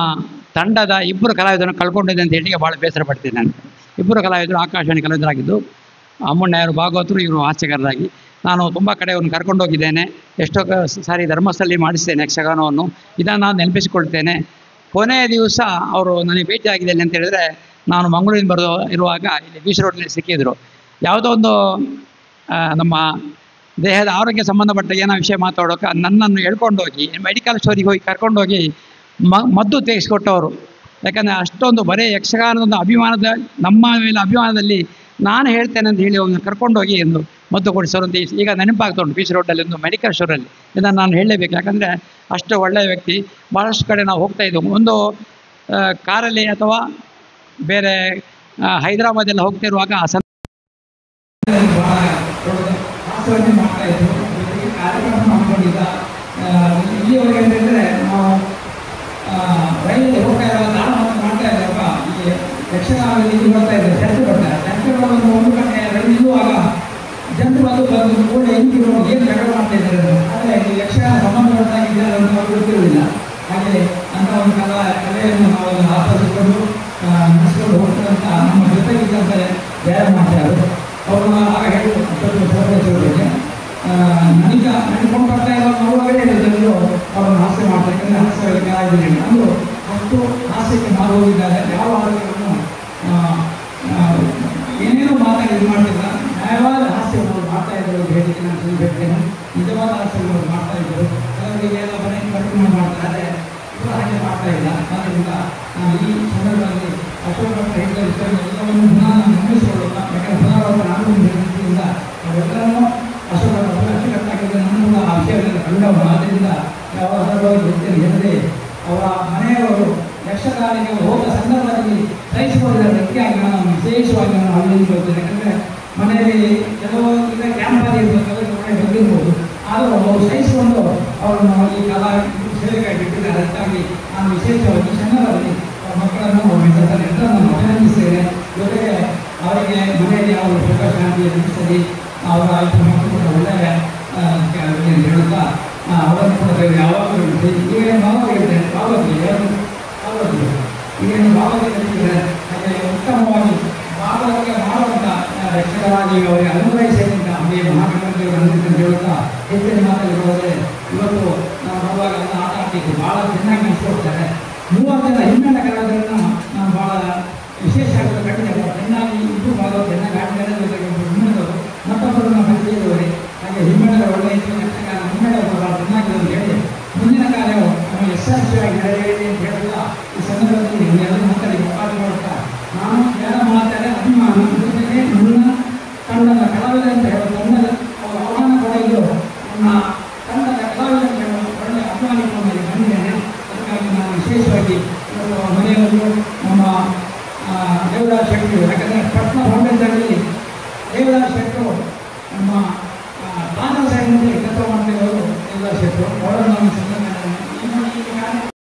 ತಂಡದ 2 ಕಲಾವಿದರನ್ನು ಕಳ್ಕೊಂಡಿದೆ ಅಂತ ಹೇಳಿ ಭಾಳ ಬೇಸರ ಪಡ್ತೀನಿ ನಾನು. 2 ಕಲಾವಿದರು ಆಕಾಶವಾಣಿ ಕಲಾವಿದರಾಗಿದ್ದು, ಅಮ್ಮಣ್ಣಯ್ಯರು ಭಾಗವತರು, ಇವರು ಹಾಸ್ಯಗಾರರಾಗಿ. ನಾನು ತುಂಬ ಕಡೆ ಅವ್ರನ್ನ ಕರ್ಕೊಂಡೋಗಿದ್ದೇನೆ. ಎಷ್ಟೋ ಸಾರಿ ಧರ್ಮಸ್ಥಳದಲ್ಲಿ ಮಾಡಿಸ್ತೇನೆ ಯಕ್ಷಗಾನವನ್ನು. ಇದನ್ನು ನಾನು ನೆನಪಿಸಿಕೊಳ್ತೇನೆ. ಕೊನೆಯ ದಿವಸ ಅವರು ನನಗೆ ಭೇಟಿಯಾಗಿದ್ದೇನೆ ಅಂತ ಹೇಳಿದರೆ, ನಾನು ಮಂಗಳೂರಿನ ಇರುವಾಗ ಇಲ್ಲಿ ಬೀಚ್ ರೋಡ್ನಲ್ಲಿ ಸಿಕ್ಕಿದ್ರು. ಯಾವುದೋ ಒಂದು ನಮ್ಮ ದೇಹದ ಆರೋಗ್ಯ ಸಂಬಂಧಪಟ್ಟ ಏನೋ ವಿಷಯ ಮಾತಾಡೋಕೆ ನನ್ನನ್ನು ಹೇಳ್ಕೊಂಡೋಗಿ ಮೆಡಿಕಲ್ ಸ್ಟೋರಿಗೆ ಹೋಗಿ ಕರ್ಕೊಂಡೋಗಿ ಮದ್ದು ತೆಗೆಸಿಕೊಟ್ಟವರು. ಯಾಕಂದರೆ ಅಷ್ಟೊಂದು ಬರೀ ಯಕ್ಷಗಾನದೊಂದು ಅಭಿಮಾನದ, ನಮ್ಮ ಮೇಲೆ ಅಭಿಮಾನದಲ್ಲಿ ನಾನು ಹೇಳ್ತೇನೆ ಅಂತ ಹೇಳಿ ಅವ್ರನ್ನ ಕರ್ಕೊಂಡೋಗಿ ಒಂದು ಮದ್ದು ಕೊಡಿಸೋರು ಅಂತ ಈಗ ನೆನಪಾಗ್ತುಂಟು. ಬೀಚ್ ರೋಡಲ್ಲಿ ಒಂದು ಮೆಡಿಕಲ್ ಸ್ಟೋರಲ್ಲಿ. ಇದನ್ನು ನಾನು ಹೇಳಲೇಬೇಕು, ಯಾಕಂದರೆ ಅಷ್ಟು ಒಳ್ಳೆಯ ವ್ಯಕ್ತಿ. ಭಾಳಷ್ಟು ಕಡೆ ನಾವು ಹೋಗ್ತಾ ಇದ್ದೆವು. ಒಂದು ಕಾರಲ್ಲಿ ಅಥವಾ ಬೇರೆ ಹೈದರಾಬಾದೆಲ್ಲ ಹೋಗ್ತಿರುವಾಗ ಮಾಡ್ತಾ ಇದ್ರು. ಕಾರ್ಯಕ್ರಮ ಮಾಡ್ಕೊಂಡಿದ್ದ ಇಲ್ಲಿವರೆಗೆ ಅಂತಂದರೆ ನಾವು ರೈಲು ಹೋಗ್ತಾ ಇರೋ ನಾನು ಮಾಡ್ತಾ ಇದ್ದಪ್ಪ ಈ ಯಕ್ಷಗಾನದಲ್ಲಿ ಇಲ್ಲಿ ಬರ್ತಾ ಇದ್ದಾರೆ, ಜನರು ಬರ್ತಾರೆ. ಜನರು 1 ಗಂಟೆ ರೈಲು ನಿಲ್ಲುವಾಗ ಜನರು ಬಂದು ಕೂಡ ಹಿಂದಿರೋ ಏನು ಕಡೆ ಮಾಡ್ತಾ ಇದ್ದಾರೆ. ಆದರೆ ಈ ಯಕ್ಷಗಾನ ಸಂಬಂಧಪಟ್ಟಾಗಿದ್ದಾರೆ ಅಂತ ಅವ್ರು ಗೊತ್ತಿರುವುದಿಲ್ಲ. ಹಾಗೆ ಅಂತ ಒಂದು ಕಲೆಯನ್ನು ನಾವು ಆಸ್ವಾದಿಸಿಕೊಂಡು ನಡೆಸ್ಕೊಂಡು ಹೋಗ್ತಾರಂತ ನಮ್ಮ ಜೊತೆಗಿದ್ದಂತೆ ಜಯರಾಮಾಚಾರ್ಯರು ಅವ್ರನ್ನ ಆಗ ಹೇಳಿ ನಡ್ಕೊಂಡು ಬರ್ತಾ ಇರೋ ನೋಡುವಾಗಲೇ ಜನರು ಅವರನ್ನು ಹಾಸ್ಯ ಮಾಡ್ತಾರೆ. ಯಾಕಂದರೆ ಹಾಸ್ಯ ಅಂದು ಅಷ್ಟು ಹಾಸ್ಯಕ್ಕೆ ಮಾರುವುದಿದ್ದಾರೆ. ಯಾವ ಆರೋಗ್ಯವನ್ನು ಏನೇನೋ ಮಾತಾಡಿ ಇದು ಮಾಡ್ತಿಲ್ಲ, ನ್ಯಾಯವಾದ ಹಾಸ್ಯವನ್ನು ಮಾಡ್ತಾ ಇದ್ದರು ಅಂತ ಹೇಳಿಕ್ಕೆ ನಾನು ತಿಳಿಬೇಕೇನು. ನಿಜವಾದ ಹಾಸ್ಯವನ್ನು ಮಾಡ್ತಾ ಇದ್ದರು. ಕೆಲವರಿಗೆ ಎಲ್ಲ ಕಠಿಣ ಮಾಡ್ತಾರೆ, ಇವರು ಹಾಗೆ ಮಾಡ್ತಾ ಇಲ್ಲ. ಆದ್ದರಿಂದ ನಾನು ಈ ಸಂದರ್ಭದಲ್ಲಿ ಅಶೋಕ್ ಡಾಕ್ಟರ್ ಹೇಳಿದ ಎಲ್ಲವನ್ನು ಪುನಃ ನಾನು ಗಮನಿಸಿಕೊಳ್ಳುತ್ತಾ, ಯಾಕಂದರೆ ಪುನರಾವರ್ತನೆ ಆಗುವುದರಿಂದ ಅವೆಲ್ಲರನ್ನೂ ಅಶೋಕ್ ಡಾಕ್ಟರ್ ಅಚ್ಚುಕಟ್ಟಾಗಿದ್ದರೆ ನಾನು ಕೂಡ ಆ ವಿಷಯಗಳನ್ನು ಕಂಡವನು. ಆದ್ದರಿಂದ ಯಾವ ಸಂದರ್ಭವಾಗಿ ಗೊತ್ತಿಲ್ಲ ಹೇಳದೆ ಅವರ ಮನೆಯವರು ಯಕ್ಷಗಾನಿಗೆ ಹೋದ ಸಂದರ್ಭದಲ್ಲಿ ಸಹಿಸಿಕೊಂಡಿದ್ದ ವ್ಯಕ್ತಿಯಾಗಿ ನಾನು ವಿಶೇಷವಾಗಿ ನಾನು ಅಭಿನಂದಿಸುತ್ತೇನೆ. ಯಾಕಂದರೆ ಮನೆಯಲ್ಲಿ ಕೆಲವು ಈಗ ಕ್ಯಾಂಪಲ್ಲಿ ಇರಬೇಕಾದ್ರೆ ಮನೆ ಬಂದಿರ್ಬೋದು, ಆದರೂ ಅವರು ಸಹಿಸಿಕೊಂಡು ಅವರನ್ನು ಈ ಕಲಾ ಸೇವೆಗಾಗಿ ಬಿಟ್ಟಿದ್ದಾರೆ. ಅದಕ್ಕಾಗಿ ನಾನು ವಿಶೇಷವಾಗಿ ಈ ಸಂದರ್ಭದಲ್ಲಿ ಅವರ ಮಕ್ಕಳನ್ನು ಎಲ್ಲ ನಾನು ಅಭಿನಂದಿಸ್ತೇನೆ. ಜೊತೆಗೆ ಅವರಿಗೆ ಮನೆಯಲ್ಲಿ ಅವರು ಸುಖ ಶಾಂತಿಯ ನಿಲ್ಲಿಸಲಿ, ಅವರ ಮಕ್ಕಳು ಕೂಡ ಒಳ್ಳೆಯ ಹೇಳುತ್ತಾ ಅವರನ್ನು ಕೂಡ ಯಾವಾಗಲೂ ಈಗೇನು ಭಾವಗಳಿದೆ ಈಗೇನು ಭಾವಗಳಿದ್ದಾರೆ ಹಾಗೆ ಉತ್ತಮವಾಗಿ ಭಾಗವತಿಗೆ ಮಾಡುವಂಥ ಯಕ್ಷಗಾನಿ ಅವರಿಗೆ ಅನುಗ್ರಹಿಸಿದಂಥ ಅದೇ ಮಹಾಗಣಪತಿಯವರು ಅಂತ ಹೇಳುತ್ತಾ ಹೆಚ್ಚಿನ ಮಾತಲ್ಲಿ ಹೋದರೆ ಇವತ್ತು ನಾವು ನೋಡುವಾಗ ಎಲ್ಲ ಆಟ ಆಡ್ತಿದ್ವಿ, ಭಾಳ ಚೆನ್ನಾಗಿ ನಡೆಸ್ಕೊಡ್ತಾರೆ. 30 ಜನ ಹಿಮ್ಮೆಣ್ಣ ಕಲಾವಿದರನ್ನು ನಾನು ಭಾಳ ವಿಶೇಷ ಕಂಡಿದ್ದೆ. ಚೆನ್ನಾಗಿ ಇಬ್ಬರು ಭಾಗವತ ಚೆನ್ನಾಗಿ ಆಡಿದ್ದಾರೆ. ಜೊತೆಗೆ ಹಿಮ್ಮೆಣ್ಣವರು ಮತ್ತೊಬ್ಬರನ್ನ ಪರಿಚಯದವರೇ ಹಾಗೆ ಹಿಮ್ಮೆಣ್ಣರ ಒಳ್ಳೆಯ ಯಕ್ಷಗಾನ ಹಿಮ್ಮೆಣ್ಣವರು ಭಾಳ ಚೆನ್ನಾಗಿದೆ ಹೇಳಿ ಮುಂದಿನ ಕಾರ್ಯವು ನಮಗೆ ಯಶಸ್ವಿಯಾಗಿ ನಡೆಯಲಿ ಅಂತ ಹೇಳುತ್ತಾ ಈ ಸಂದರ್ಭದಲ್ಲಿ ಎಲ್ಲ ಮಕ್ಕಳಿಗೆ ಅವಕಾಶ ಮಾಡುತ್ತಾ ನಾನು ಯಾರ ಮಾತಾಡಿ ಅಭಿಮಾನ ಜೊತೆಗೆ ನನ್ನ ತಂಡದ ಕಲಾವಿದ ಅಂತ ಹೇಳೋ ತಂಡದ ಅವರ ಆಹ್ವಾನ ಕೂಡ ಇದು ನನ್ನ ತಂಡದ ಕಲಾವಿದ ಅಂತ ಹೇಳೋ ಒಳ್ಳೆಯ ಅಭಿಮಾನಿಗಳನ್ನು ಬಂದಿದ್ದೇನೆ. ಅದಕ್ಕಾಗಿ ನಾನು ವಿಶೇಷವಾಗಿ ಮನೆಯವರು ನಮ್ಮ ದೇವರಾಜ್ ಶೆಟ್ಟಿ, ಯಾಕಂದರೆ ಪಟ್ನ ಫೌಂಡೇಶನ್ನಲ್ಲಿ ದೇವರಾಜ್ ಶೆಟ್ಟರು ನಮ್ಮ ಬಾಂಧವ ಸಾಹಿತ್ಯ ಕೆಲಸ ಮಾಡ್ತಿರೋರು ದೇವರಾಜ್ ಶೆಟ್ಟರು ಅವರನ್ನು